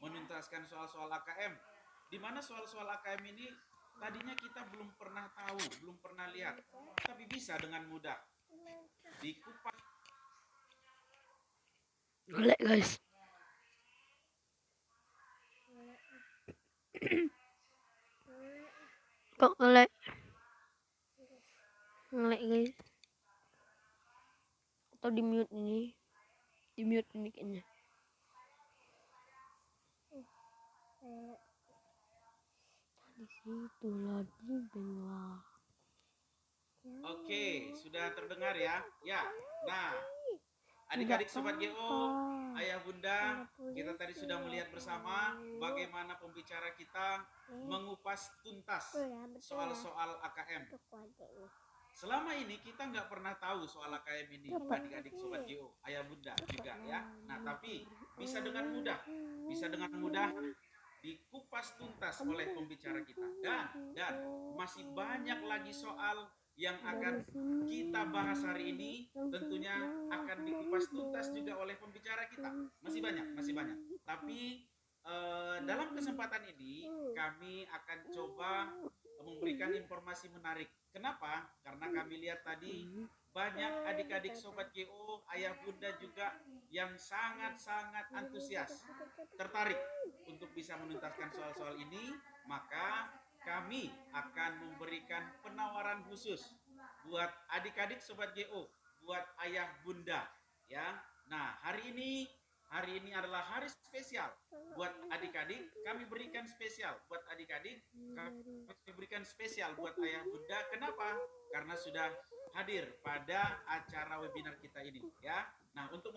menuntaskan soal-soal AKM, di mana soal-soal AKM ini tadinya kita belum pernah tahu, belum pernah lihat, tapi bisa dengan mudah dikupas. Oleh guys. Kok ngelek guys, atau di mute ini kayaknya. Di situ lagi dengar. Oke, sudah terdengar ya? Ya. Nah, adik-adik Sobat GO, ayah bunda, kita tadi sudah melihat bersama bagaimana pembicara kita mengupas tuntas soal-soal AKM. Selama ini kita nggak pernah tahu soal AKM ini, adik-adik Sobat GO, ayah bunda juga ya. Nah, tapi bisa dengan mudah dikupas tuntas oleh pembicara kita. Dan masih banyak lagi soal yang akan kita bahas hari ini, tentunya akan dikupas tuntas juga oleh pembicara kita. Masih banyak. Tapi dalam kesempatan ini kami akan coba memberikan informasi menarik. Kenapa? Karena kami lihat tadi banyak adik-adik Sobat GO, ayah bunda juga yang sangat-sangat antusias, tertarik untuk bisa menuntaskan soal-soal ini. Maka kami akan memberikan penawaran khusus buat adik-adik Sobat GO, buat ayah bunda ya. Nah, hari ini adalah hari spesial buat adik-adik. Kami berikan spesial buat adik-adik, kami berikan spesial buat ayah bunda. Kenapa? Karena sudah hadir pada acara webinar kita ini ya. Nah, untuk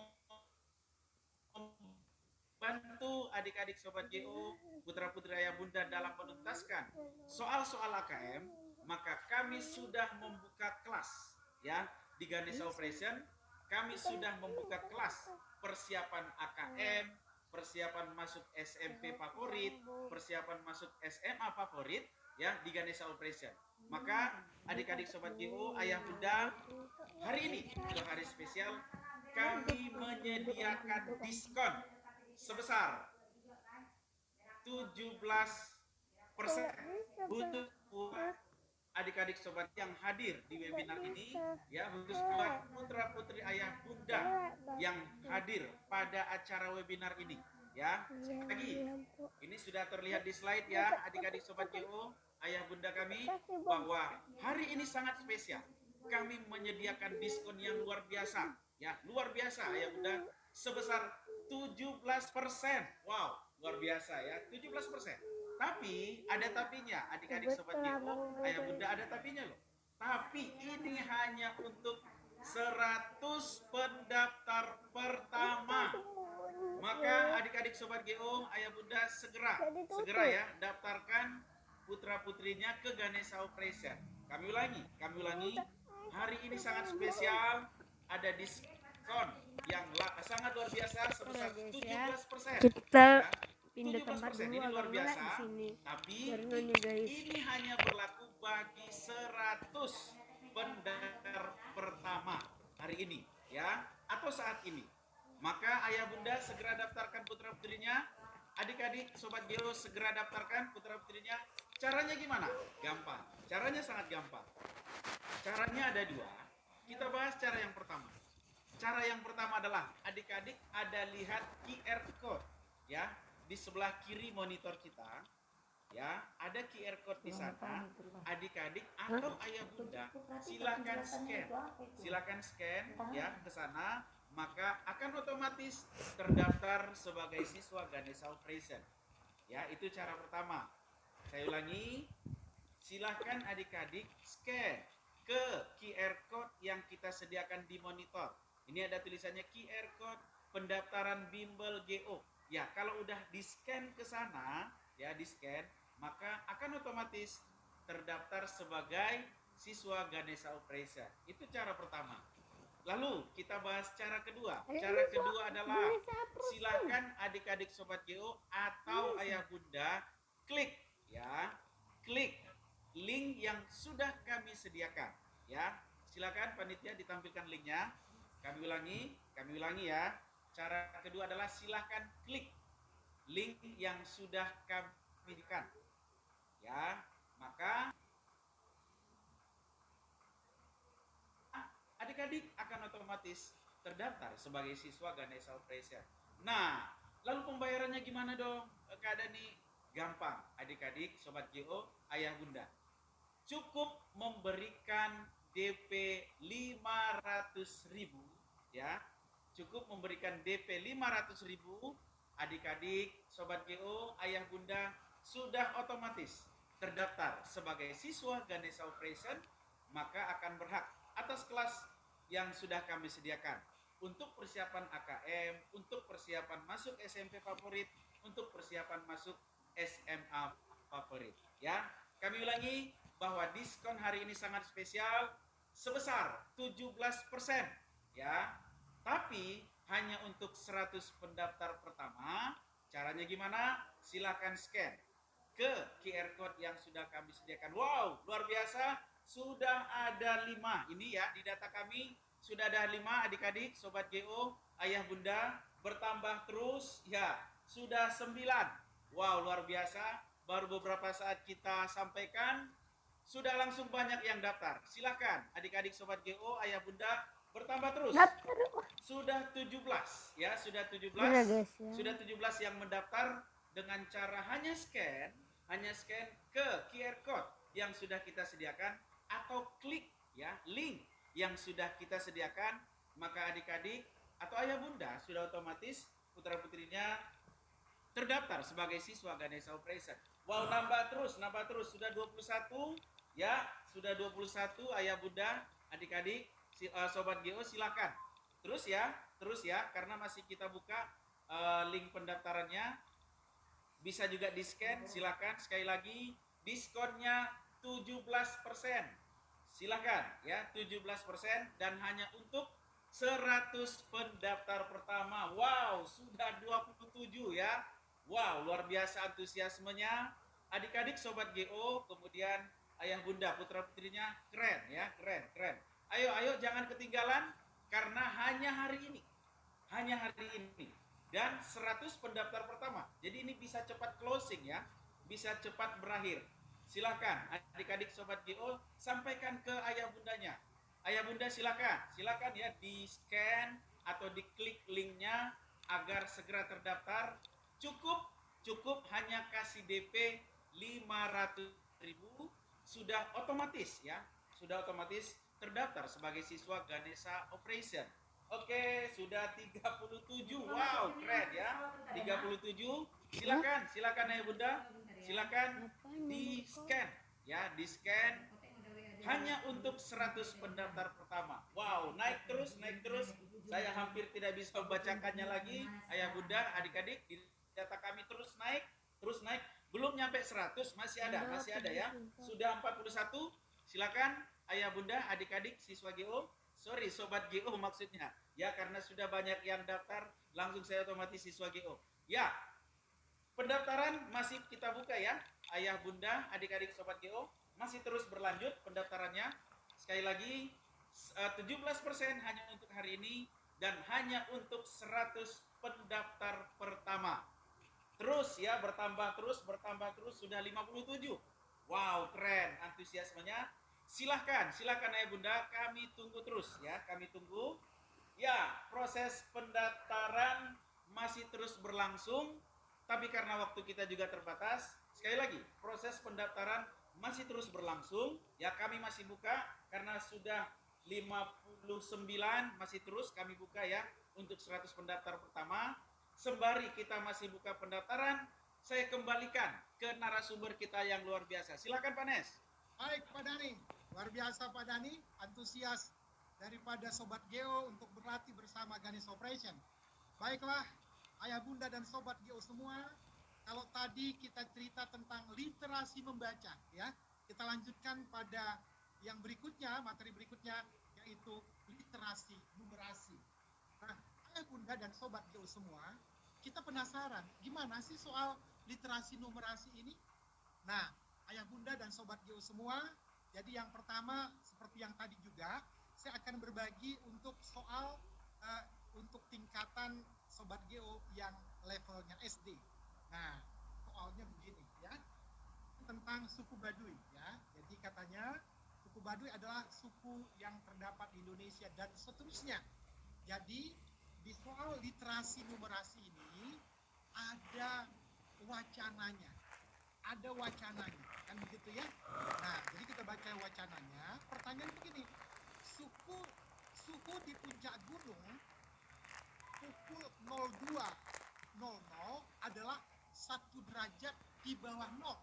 bantu adik-adik Sobat GO, putra-putri ayah bunda dalam menuntaskan soal-soal AKM, maka kami sudah membuka kelas ya di Ganesha Operation. Kami sudah membuka kelas persiapan AKM, persiapan masuk SMP favorit, persiapan masuk SMA favorit ya di Ganesha Operation. Maka adik-adik Sobat GO, ayah bunda, hari ini adalah hari spesial. Kami menyediakan diskon sebesar 17% untuk adik-adik sobat yang hadir di webinar ini ya, khusus buat putra-putri ayah bunda yang hadir pada acara webinar ini ya. Lagi ini sudah terlihat di slide ya adik-adik sobat GO, ayah bunda kami, bahwa hari ini sangat spesial. Kami menyediakan diskon yang luar biasa ya, luar biasa ayah bunda, sebesar 17%. Wow, luar biasa ya, 17%. Tapi ada tapinya, adik-adik sobat GO, ayah bunda, ada tapinya loh. Tapi ini hanya untuk 100 pendaftar pertama. Maka adik-adik sobat GO, ayah bunda, segera ya daftarkan putra-putrinya ke Ganesha Operation. Kami ulangi, hari ini sangat spesial, ada diskon yang sangat luar biasa sebesar 17%. Kita ya. pindah tempat 17% dulu ini luar agak biasa, di sini. tapi guys. ini hanya berlaku bagi 100 pendaftar pertama hari ini ya, atau saat ini. Maka ayah bunda segera daftarkan putra putrinya, adik-adik sobat GO segera daftarkan putra putrinya. Caranya gimana? Gampang, caranya sangat gampang. Caranya ada dua. Kita bahas cara yang pertama. Cara yang pertama adalah adik-adik ada lihat QR code ya di sebelah kiri monitor kita ya, ada QR code di sana. Adik-adik atau ayah bunda silakan scan ya ke sana, maka akan otomatis terdaftar sebagai siswa Ganesha Operation ya. Itu cara pertama. Saya ulangi, silahkan adik-adik scan ke QR code yang kita sediakan di monitor. Ini ada tulisannya QR code pendaftaran bimbel GO. Ya, kalau udah di-scan ke sana, ya di-scan, maka akan otomatis terdaftar sebagai siswa Ganesha Operation. Itu cara pertama. Lalu kita bahas cara kedua. Cara kedua adalah silakan adik-adik sobat GO atau ayah bunda klik ya, klik link yang sudah kami sediakan ya. Silakan panitia ditampilkan linknya. Kami ulangi ya. Cara kedua adalah silakan klik link yang sudah kami berikan ya. Maka adik-adik akan otomatis terdaftar sebagai siswa Ganesha Operation. Nah, lalu pembayarannya gimana dong? Keadaan nih gampang, adik-adik, sobat GO, ayah bunda. Cukup memberikan DP 500.000 ya. Cukup memberikan DP 500.000, adik-adik, sobat GO, ayah bunda sudah otomatis terdaftar sebagai siswa Ganesha Operation, maka akan berhak atas kelas yang sudah kami sediakan untuk persiapan AKM, untuk persiapan masuk SMP favorit, untuk persiapan masuk SMA favorit. Ya, kami ulangi bahwa diskon hari ini sangat spesial sebesar 17%. Ya, tapi hanya untuk 100 pendaftar pertama. Caranya gimana? Silakan scan ke QR code yang sudah kami sediakan. Wow, luar biasa. Sudah ada 5, ini ya di data kami sudah ada 5 adik-adik, sobat GO, ayah bunda, bertambah terus ya, sudah 9. Wow, luar biasa, baru beberapa saat kita sampaikan, sudah langsung banyak yang daftar. Silakan adik-adik sobat GO, ayah bunda, bertambah terus. Sudah 17 ya, sudah 17. Sudah 17 yang mendaftar dengan cara hanya scan ke QR code yang sudah kita sediakan atau klik ya link yang sudah kita sediakan, maka adik-adik atau ayah bunda sudah otomatis putra-putrinya terdaftar sebagai siswa Ganesha Operation. Wow, nambah terus sudah 21 ya, sudah 21 ayah bunda, adik-adik, sobat GO silakan. Terus ya karena masih kita buka link pendaftarannya. Bisa juga di-scan, silakan sekali lagi diskonnya 17%. Silakan ya, 17% dan hanya untuk 100 pendaftar pertama. Wow, sudah 27 ya. Wow, luar biasa antusiasmenya adik-adik sobat GO, kemudian ayah bunda putra-putrinya keren ya, keren. Ayo jangan ketinggalan karena hanya hari ini. Dan 100 pendaftar pertama. Jadi ini bisa cepat closing ya, bisa cepat berakhir. Silakan adik-adik sobat GO sampaikan ke ayah bundanya. Ayah bunda silakan ya di-scan atau diklik linknya agar segera terdaftar. Cukup hanya kasih DP 500.000 sudah otomatis ya, sudah otomatis terdaftar sebagai siswa Ganesha Operation. Oke, sudah 37. Wow, keren ya. 37. Silakan ayah bunda. Silakan di-scan ya, di-scan hanya untuk 100 pendaftar pertama. Wow, naik terus. Saya hampir tidak bisa membacakannya lagi. Ayah bunda, adik-adik, di data kami terus naik. Belum nyampe 100, masih ada ya. Sudah 41. Silakan ayah bunda, adik-adik, siswa GO. Sorry, sobat GO maksudnya. Ya, karena sudah banyak yang daftar, langsung saya otomatis siswa GO. Ya, pendaftaran masih kita buka ya. Ayah bunda, adik-adik sobat GO, masih terus berlanjut pendaftarannya. Sekali lagi, 17% hanya untuk hari ini dan hanya untuk 100 pendaftar pertama. Terus ya, bertambah terus, sudah 57. Wow, keren antusiasmenya. Silahkan ayah bunda, kami tunggu terus ya, Ya, proses pendaftaran masih terus berlangsung, tapi karena waktu kita juga terbatas, sekali lagi, proses pendaftaran masih terus berlangsung, ya kami masih buka, karena sudah 59, masih terus kami buka ya, untuk 100 pendaftar pertama, sembari kita masih buka pendaftaran, saya kembalikan ke narasumber kita yang luar biasa. Silakan Pak Nes. Baik Pak Dani, luar biasa Pak Dani, antusias daripada Sobat Geo untuk berlatih bersama Ganesh Operation. Baiklah, ayah bunda dan Sobat Geo semua, kalau tadi kita cerita tentang literasi membaca, ya, kita lanjutkan pada yang berikutnya, materi berikutnya, yaitu literasi numerasi. Nah, ayah bunda dan Sobat Geo semua, kita penasaran, gimana sih soal literasi numerasi ini? Nah, ayah bunda dan Sobat Geo semua, jadi yang pertama, seperti yang tadi juga, saya akan berbagi untuk soal untuk tingkatan Sobat Geo yang levelnya SD. Nah, soalnya begini ya, tentang suku Baduy ya. Jadi katanya suku Baduy adalah suku yang terdapat di Indonesia dan seterusnya. Jadi di soal literasi numerasi ini ada wacananya. Ada wacananya, kan begitu ya. Nah, jadi kita baca wacananya. Pertanyaan begini, suhu di puncak gunung pukul 02.00 adalah 1 derajat di bawah 0.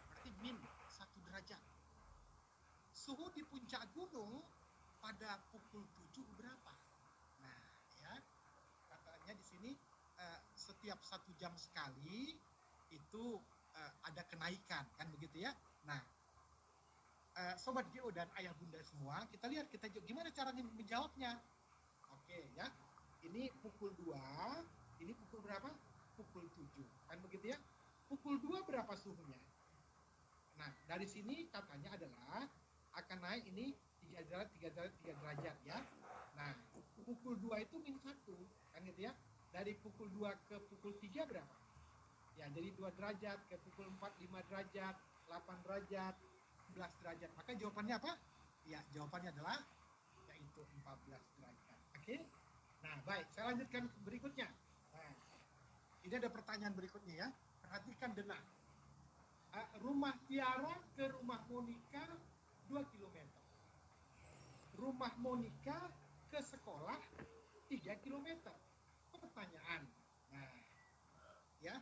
Berarti min 1 derajat. Suhu di puncak gunung pada pukul 7 berapa? Nah, ya. Katanya di sini setiap 1 jam sekali itu ada kenaikan, kan begitu ya. Nah, Sobat Geo dan ayah bunda semua, kita lihat gimana caranya menjawabnya. Oke ya, ini pukul 2, ini pukul berapa? Pukul 7, kan begitu ya. Pukul 2 berapa suhunya? Nah, dari sini katanya adalah akan naik ini 3 derajat ya. Nah, pukul 2 itu min 1, kan gitu ya. Dari pukul 2 ke pukul 3 berapa? Ya, jadi 2 derajat, ke pukul 4, 5 derajat, 8 derajat, 11 derajat. Maka jawabannya apa? Ya, jawabannya adalah yaitu 14 derajat. Oke? Nah, baik. Saya lanjutkan berikutnya. Nah, ini ada pertanyaan berikutnya ya. Perhatikan denang. Rumah Tiara ke rumah Monica 2 km. Rumah Monica ke sekolah 3 km. Pertanyaan. Nah, ya.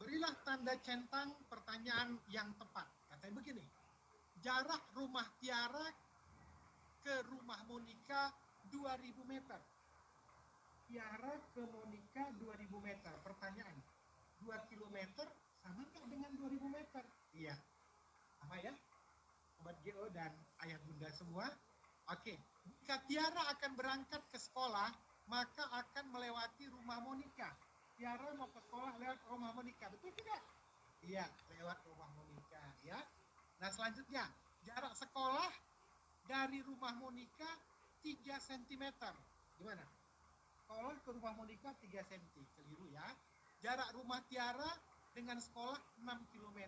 Berilah tanda centang pertanyaan yang tepat. Katanya begini, jarak rumah Tiara ke rumah Monica 2000 meter. Tiara ke Monica 2000 meter. Pertanyaan, 2 km sama nggak dengan 2000 meter? Iya, sama ya, Sobat Geo dan ayah bunda semua. Oke, jika Tiara akan berangkat ke sekolah, maka akan melewati rumah Monica. Tiara mau ke sekolah lewat rumah Monica, betul tidak? Iya, lewat rumah Monica ya. Nah, selanjutnya, jarak sekolah dari rumah Monica 3 cm. Gimana? Sekolah ke rumah Monica 3 cm, keliru ya. Jarak rumah Tiara dengan sekolah 6 km.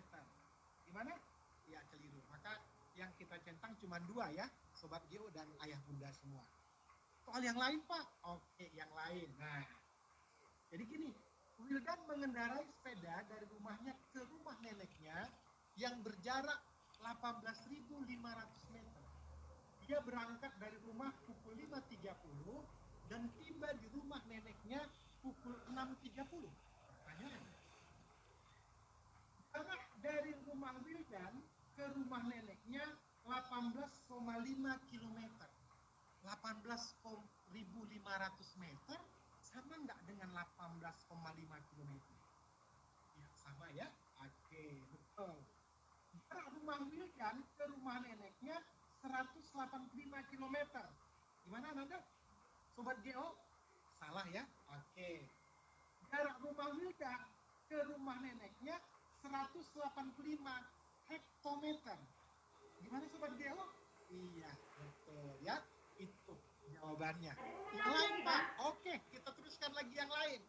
Gimana? Ya, keliru. Maka yang kita centang cuma 2 ya, Sobat Geo dan ayah bunda semua. Soal yang lain, Pak? Oke, yang lain. Nah, jadi gini, Wildan mengendarai sepeda dari rumahnya ke rumah neneknya yang berjarak 18.500 meter. Dia berangkat dari rumah pukul 5.30 dan tiba di rumah neneknya pukul 6.30. Pertanyaan, jarak dari rumah Wildan ke rumah neneknya 18,5 km. 18.500 meter sama nggak dengan 18,5 km? Ya, sama ya. Oke, betul. Jarak rumah Wildan ke rumah neneknya 185 km. Gimana Anda? Sobat Geo? Salah ya? Oke. Jarak rumah Wildan ke rumah neneknya 185 hektometer. Gimana Sobat Geo? Iya, betul ya. Itu jawabannya. Yang lain Pak? Oke, kita teruskan lagi yang lain.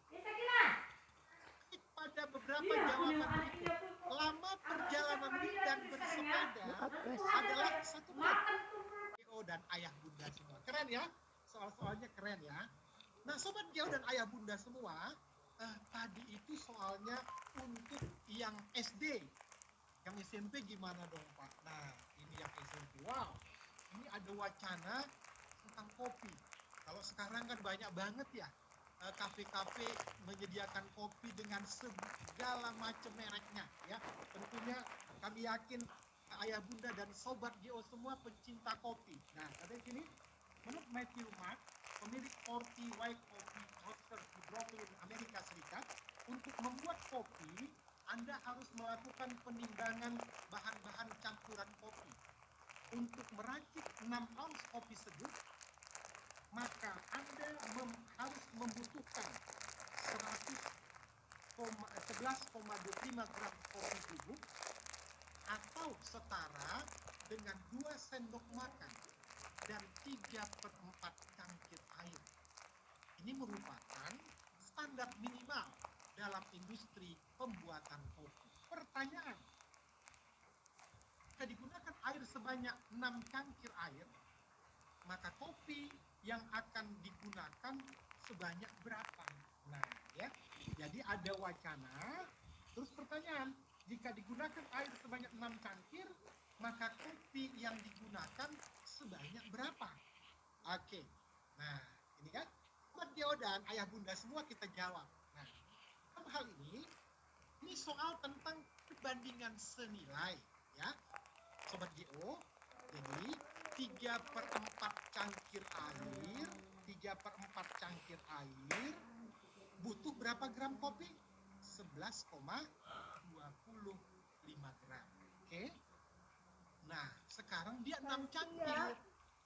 Pada beberapa jawaban berikut, lama perjalanan Wildan bersepeda adalah 1 menit. Geo dan ayah bunda semua. Keren ya? Soal-soalnya keren ya. Nah, Sobat Geo dan ayah bunda semua, tadi itu soalnya untuk yang SD. Yang SMP gimana dong Pak? Nah, ini yang SMP. Wow, ini ada wacana tentang kopi. Kalau sekarang kan banyak banget ya kafe-kafe menyediakan kopi dengan segala macam mereknya ya. Tentunya kami yakin ayah bunda dan sobat GO semua pencinta kopi. Nah, ada di sini menurut Matthew Mark, pemilik 40 White Coffee Roasters di Brooklyn, Amerika Serikat, untuk membuat kopi Anda harus melakukan penimbangan bahan-bahan campuran kopi. Untuk meracik 6 ounce kopi seduh, maka Anda harus membutuhkan 11,25 gram kopi bubuk atau setara dengan 2 sendok makan dan 3/4 cangkir air. Ini merupakan standar minimal dalam industri pembuatan kopi. Pertanyaan, jika digunakan air sebanyak 6 cangkir air, maka kopi yang akan digunakan sebanyak berapa? Nah, ya. Jadi ada wacana, terus pertanyaan, jika digunakan air sebanyak 6 cangkir, maka kopi yang digunakan sebanyak berapa? Oke. Nah, ini kan Sobat GO dan ayah bunda semua kita jawab. Nah, dalam hal ini soal tentang perbandingan senilai, ya. Sobat GO, jadi 3/4 cangkir air, 3/4 cangkir air, butuh berapa gram kopi? 11,25 gram. Oke. Nah, sekarang dia 6 cangkir.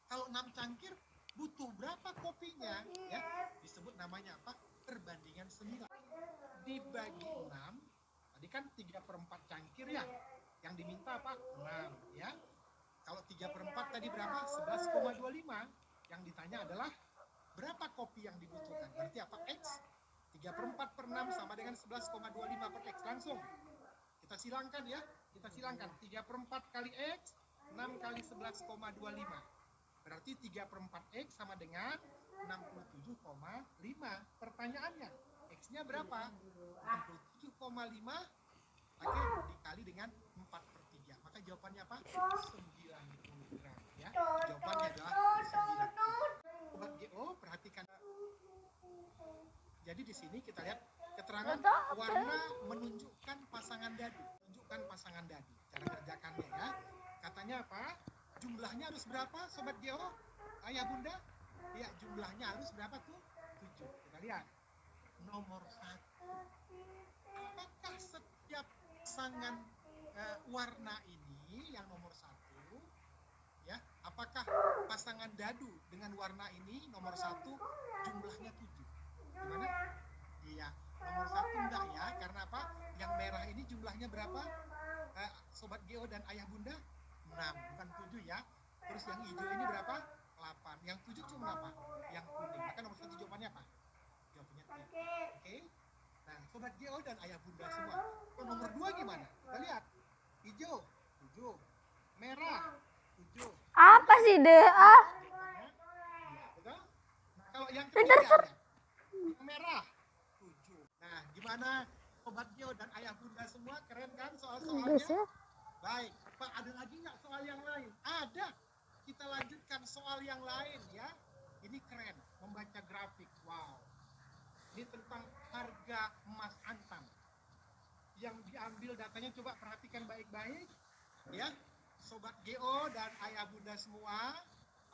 Kalau 6 cangkir, butuh berapa kopinya? Ya, disebut namanya apa? Perbandingan senilai. Dibagi 6, tadi kan 3/4 cangkir ya. Yang diminta apa? 6, ya. Kalau 3/4 tadi berapa? 11,25. Yang ditanya adalah berapa kopi yang dibutuhkan? Berarti apa? X. 3/4 per 6 sama dengan 11,25 per X. Langsung. Kita silangkan ya. Kita silangkan. 3/4 kali X, 6 kali 11,25. Berarti 3/4 X sama dengan 67,5. Pertanyaannya, X-nya berapa? 67,5. Oke, dikali dengan 4/3. Maka jawabannya apa? 90 gram. Ya. Jawabannya adalah 90. Sobat GO, perhatikan. Jadi di sini kita lihat keterangan warna menunjukkan pasangan dadu. Menunjukkan pasangan dadu. Cara kerjakannya ya. Katanya apa? Jumlahnya harus berapa, Sobat GO? Ayah bunda? Ya, jumlahnya harus berapa tuh? 7. Kita lihat. Nomor 1. Apakah setiap pasangan warna ini yang nomor 1, ya, apakah pasangan dadu dengan warna ini nomor 1 jumlahnya 7? Gimana? Iya, nomor 1 enggak ya, karena apa? Yang merah ini jumlahnya berapa? Sobat GO dan ayah bunda? 6, bukan 7 ya. Terus yang hijau ini berapa? 8. Yang 7 cuma apa? Yang kuning. Maka nomor 1 jawabannya apa? Jawabannya 3. Oke? Nah, Sobat GO dan ayah bunda semua. Kalau nomor 2 gimana? Kita lihat. Hijau, 7. Merah, 7. Apa sih deh? Jawabannya, iya, betul? Nah, kalau yang ketiga, yang merah, 7. Nah, gimana Sobat GO dan ayah bunda semua? Keren kan soal-soalnya? Baik, Pak, ada lagi nggak soal yang lain? Ada. Kita lanjutkan soal yang lain ya. Ini keren, membaca grafik. Wow. Ini tentang harga emas antam. Yang diambil datanya coba perhatikan baik-baik. Ya, Sobat GO dan ayah bunda semua.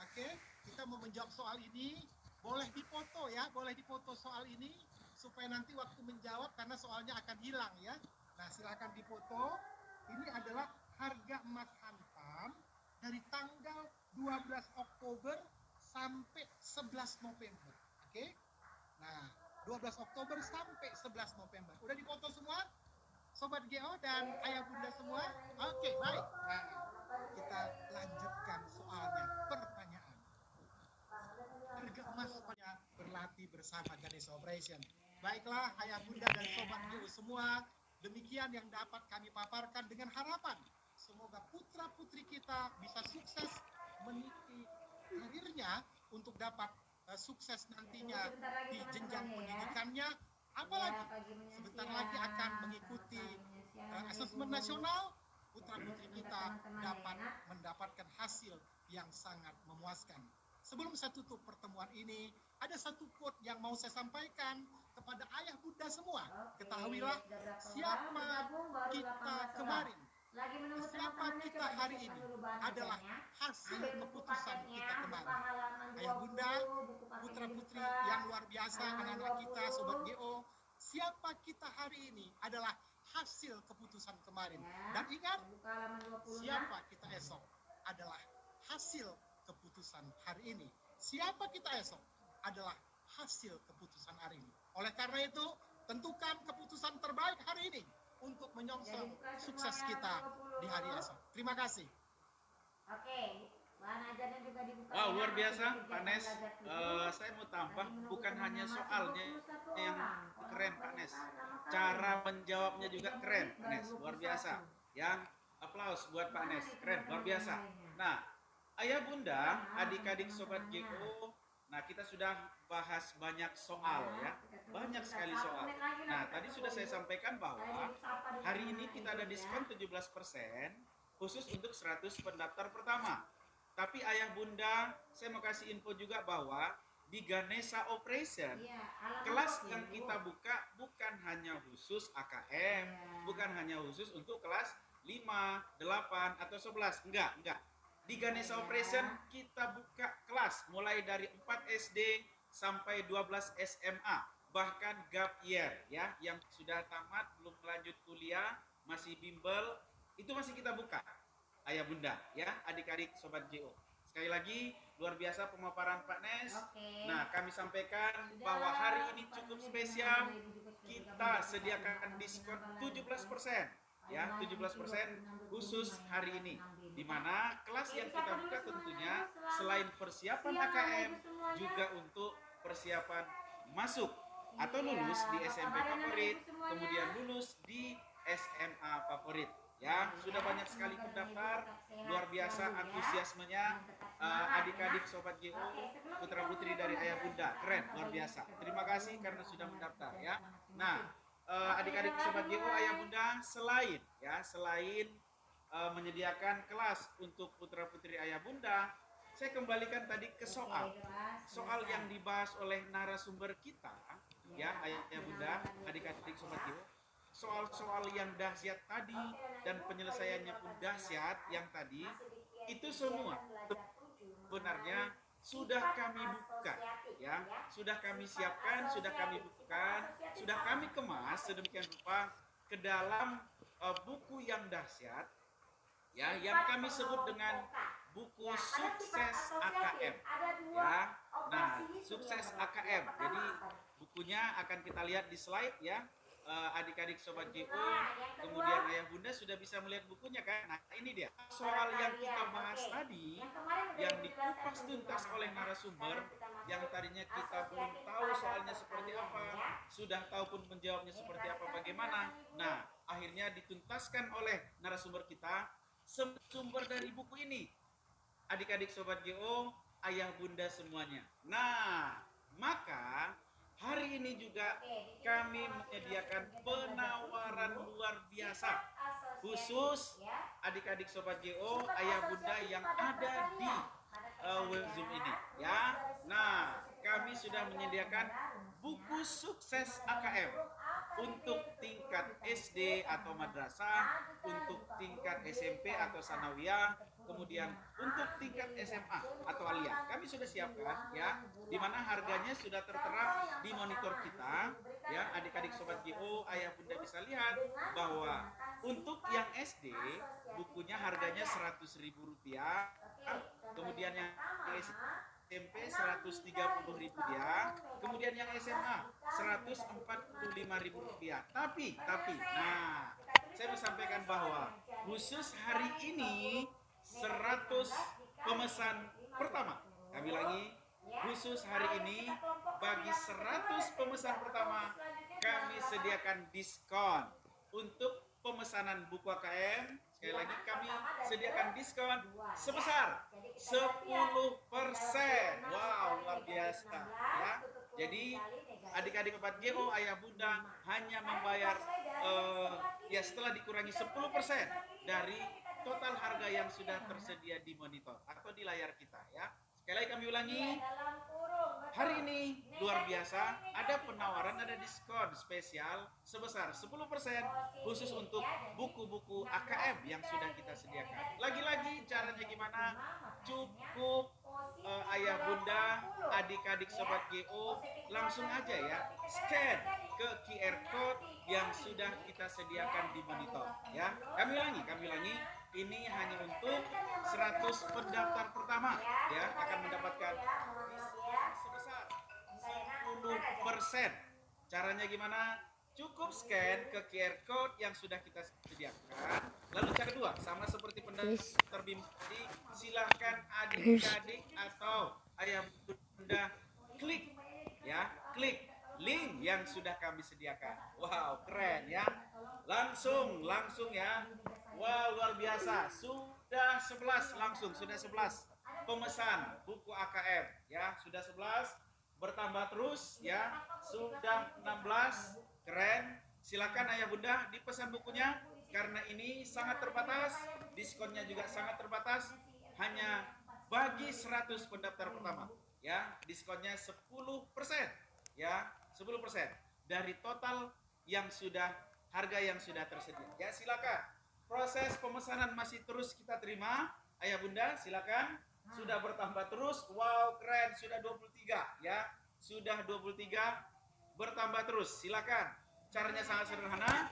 Oke, kita mau menjawab soal ini. Boleh difoto ya, boleh difoto soal ini. Supaya nanti waktu menjawab, karena soalnya akan hilang ya. Nah, silakan difoto. Ini adalah harga emas antam dari tanggal 12 Oktober sampai 11 November. Oke? Nah, 12 Oktober sampai 11 November. Udah difoto semua? Sobat GO dan ayah bunda semua? Oke, baik. Nah, kita lanjutkan soalnya. Pertanyaan. Harga emas berlatih bersama Ganesha Operation. Baiklah, ayah bunda dan sobat GO semua. Demikian yang dapat kami paparkan dengan harapan semoga putra-putri kita bisa sukses meniti karirnya untuk dapat sukses nantinya di jenjang pendidikannya. Apalagi sebentar lagi akan mengikuti asesmen nasional, putra-putri kita dapat mendapatkan hasil yang sangat memuaskan. sebelum saya tutup pertemuan ini, ada satu quote yang mau saya sampaikan kepada ayah bunda semua. Ketahuilah siapa kita kemarin, siapa kita hari ini adalah hasil keputusan kita kemarin. Ayah bunda, putra putri yang luar biasa, anak-anak kita, sobat GO, siapa kita hari ini adalah hasil keputusan kemarin. Dan ingat, siapa kita esok adalah hasil keputusan hari ini. Siapa kita esok adalah hasil keputusan hari ini. Oleh karena itu, tentukan keputusan terbaik hari ini untuk menyongsong sukses kita di hari esok. Terima kasih. Oke, bahan ajarnya juga dibuka. Wow, ya, luar biasa, untuk Pak Nes. kegiatan belajar itu. Saya mau tambah, Lagi bukan menunggu hanya nama soalnya 21 yang orang. keren, Pak Nes. Cara menjawabnya juga keren, Pak Nes. Luar biasa. Ya, aplaus buat Pak Nes. Keren, luar biasa. Nah, ayah bunda, adik-adik sobat GO, nah kita sudah bahas banyak soal ya. Banyak sekali soal. Nah, tadi sudah saya sampaikan bahwa hari ini kita ada diskon 17% khusus untuk 100 pendaftar pertama. Tapi ayah bunda, saya mau kasih info juga bahwa di Ganesha Operation, kelas yang kita buka bukan hanya khusus AKM, bukan hanya khusus untuk kelas 5, 8, atau 11. Enggak. Di Ganesha Operation kita buka kelas mulai dari 4 SD sampai 12 SMA, bahkan gap year ya, yang sudah tamat belum lanjut kuliah, masih bimbel, itu masih kita buka. Ayah bunda ya, adik-adik sobat GO. Sekali lagi luar biasa pemaparan Pak Nes. Nah, kami sampaikan bahwa hari ini cukup spesial. Kita sediakan diskon 17% ya, 17% khusus hari ini. Di mana kelas yang kita buka tentunya selain persiapan AKM juga untuk persiapan masuk atau lulus di SMP favorit, kemudian lulus di SMA favorit. Ya, sudah banyak sekali pendaftar, luar biasa antusiasmenya adik-adik sobat GO, putra putri dari ayah bunda, keren, luar biasa. Terima kasih karena sudah mendaftar ya. Nah, adik-adik sobat GO, ayah bunda, selain menyediakan kelas untuk putra putri ayah bunda, saya kembalikan tadi ke soal yang dibahas oleh narasumber kita ya, ayah bunda, adik-adik sobat GO. Soal-soal yang dahsyat tadi dan penyelesaiannya pun dahsyat yang tadi, itu semua sebenarnya sudah kami buka ya, sudah kami siapkan, sudah kami bukukan, sudah kami kemas sedemikian rupa ke dalam buku yang dahsyat ya, yang kami sebut dengan buku sukses AKM ya. Nah, sukses AKM, jadi bukunya akan kita lihat di slide ya. Adik-adik sobat GO, kemudian ayah bunda sudah bisa melihat bukunya kan. Nah, ini dia soal yang kita bahas tadi, yang dikupas tuntas oleh narasumber, yang tadinya kita belum tahu soalnya seperti apa, sudah tahu pun menjawabnya seperti apa, bagaimana. Nah, akhirnya dituntaskan oleh narasumber kita sumber dari buku ini. Adik-adik sobat GO, ayah bunda semuanya. Nah, maka hari ini juga kami menyediakan penawaran luar biasa khusus adik-adik sobat GO, ayah bunda yang ada di web Zoom ini ya. Nah, kami sudah menyediakan buku sukses AKM untuk tingkat SD atau madrasah, untuk tingkat SMP atau sanawiyah, kemudian untuk tingkat SMA atau aliyah. Kami sudah siapkan ya, di mana harganya sudah tertera di monitor kita ya. Adik-adik sobat GO, ayah bunda bisa lihat bahwa untuk yang SD bukunya harganya Rp100.000, kemudian yang SMP Rp130.000, kemudian yang SMA Rp145.000. Tapi, nah, saya mau sampaikan bahwa khusus hari ini 100 pemesan pertama. Kami lagi, khusus hari ini bagi 100 pemesan pertama kami sediakan diskon untuk pemesanan buku AKM. Sekali lagi kami sediakan diskon sebesar 10%. Wow, luar biasa ya. Jadi adik-adik 4GO, ayah bunda hanya membayar ya setelah dikurangi 10% dari total harga yang sudah tersedia di monitor atau di layar kita ya. Sekali lagi kami ulangi, hari ini luar biasa, ada penawaran, ada diskon spesial sebesar 10% khusus untuk buku-buku AKM yang sudah kita sediakan. Lagi-lagi caranya gimana? Cukup ayah bunda, adik-adik sobat GO, langsung aja ya scan ke QR code yang sudah kita sediakan di monitor ya. Kami ulangi, ini hanya untuk 100 pendaftar pertama ya, akan mendapatkan sebesar 10%. Caranya gimana? Cukup scan ke QR code yang sudah kita sediakan. Lalu cara kedua, sama seperti pendaftar BIM tadi, silahkan adik-adik atau ayah bunda klik link yang sudah kami sediakan. Wow, keren ya. Langsung ya. Wow, luar biasa. Sudah 11 pemesan buku AKM ya, sudah 11, bertambah terus ya, sudah 16. Keren. Silakan ayah bunda dipesan bukunya karena ini sangat terbatas, diskonnya juga sangat terbatas, hanya bagi 100 pendaftar pertama ya, diskonnya 10% ya, 10% dari total yang sudah harga yang sudah tersedia ya. Silakan, proses pemesanan masih terus kita terima ayah bunda, silakan. Sudah bertambah terus. Wow, keren, sudah 23 ya, sudah 23, bertambah terus. Silakan, caranya sangat sederhana,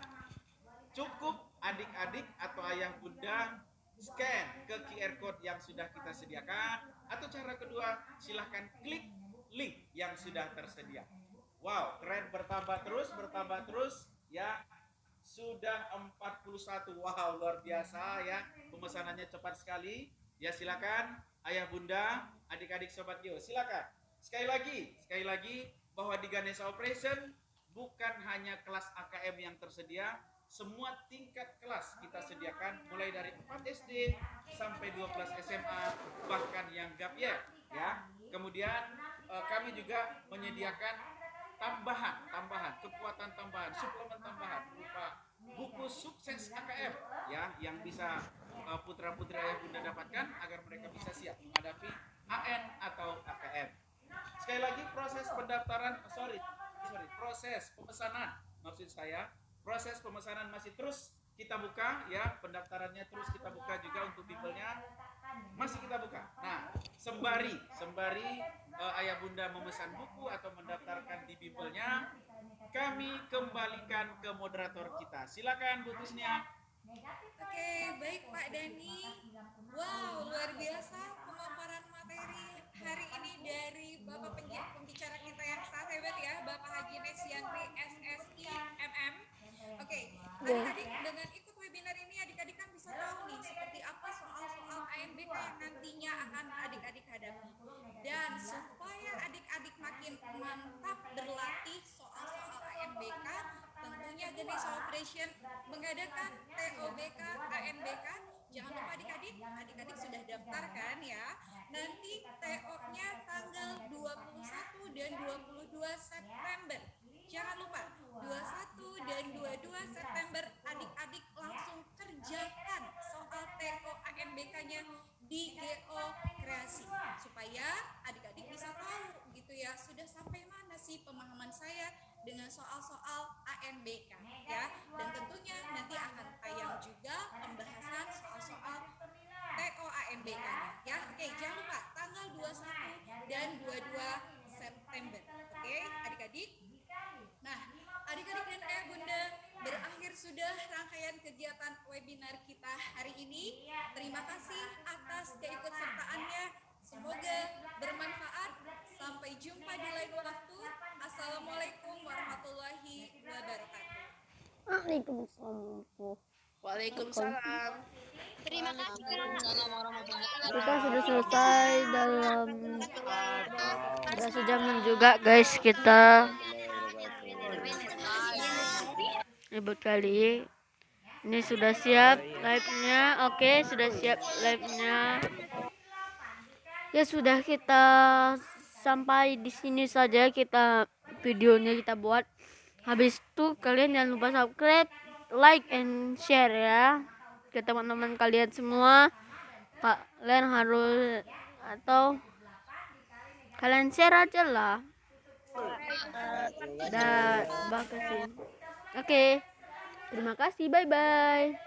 cukup adik-adik atau ayah bunda scan ke QR code yang sudah kita sediakan, atau cara kedua silahkan klik link yang sudah tersedia. Wow, keren, bertambah terus ya, sudah 41. Wow, luar biasa ya, pemesanannya cepat sekali ya. Silakan ayah bunda, adik-adik sobat Geo, silakan. Sekali lagi bahwa di Ganesha Operation bukan hanya kelas AKM yang tersedia, semua tingkat kelas kita sediakan mulai dari 4 SD sampai 12 SMA, bahkan yang gap year ya. Kemudian kami juga menyediakan tambahan, kekuatan tambahan, suplemen tambahan berupa buku sukses AKM ya, yang bisa putra-putri ayah bunda dapatkan agar mereka bisa siap menghadapi AN atau AKM. Sekali lagi, proses pendaftaran, proses pemesanan, maksud saya, proses pemesanan masih terus kita buka ya, pendaftarannya terus kita buka juga untuk bimbelnya masih kita buka. Nah, sembari ayah bunda memesan buku atau mendaftarkan di bimbelnya, kami kembalikan ke moderator kita. Silakan Bu Tusnia. Oke, baik Pak Dani. Wow, luar biasa pemaparan materi hari ini dari Bapak pembicara kita yang sangat hebat ya, Bapak Haji Nesyanti SSI MM. Oke, adik-adik dengan ikut webinar ini adik-adik kan bisa tahu nih seperti apa soal-soal AMBK yang nantinya akan adik-adik hadapi. Dan supaya adik-adik makin mantap berlatih soal-soal AMBK, tentunya Ganesha Operation mengadakan TOBK AMBK. Jangan lupa adik-adik sudah daftar kan ya. Nanti TO-nya tanggal 21 dan 22 September. Jangan lupa 21 dan 22 September adik-adik langsung kerjakan soal TO AMBK-nya di GO Kreasi supaya adik-adik bisa tahu gitu ya, sudah sampai mana sih pemahaman saya dengan soal-soal AMBK ya. Dan tentunya nanti akan tayang juga pembahasan soal-soal TO AMBK-nya ya. Oke, jangan lupa tanggal 21 dan 22 September. Oke, adik-adik. Nah, adik-adik dan ayah bunda, berakhir sudah rangkaian kegiatan webinar kita hari ini. Terima kasih atas keikutsertaannya. Semoga bermanfaat. Sampai jumpa di lain waktu. Assalamualaikum warahmatullahi wabarakatuh. Waalaikumsalam. Terima kasih Kak. Kita sudah selesai dalam sudah sejaman juga guys, kita ribut kali. Ini sudah siap live-nya. Oke, sudah siap live-nya. Ya sudah, kita sampai di sini saja kita videonya kita buat. Habis itu kalian jangan lupa subscribe, like and share ya ke teman-teman kalian semua. Kalian harus atau Kalian share aja lah. Dah, makasih. Oke. Terima kasih. Bye bye.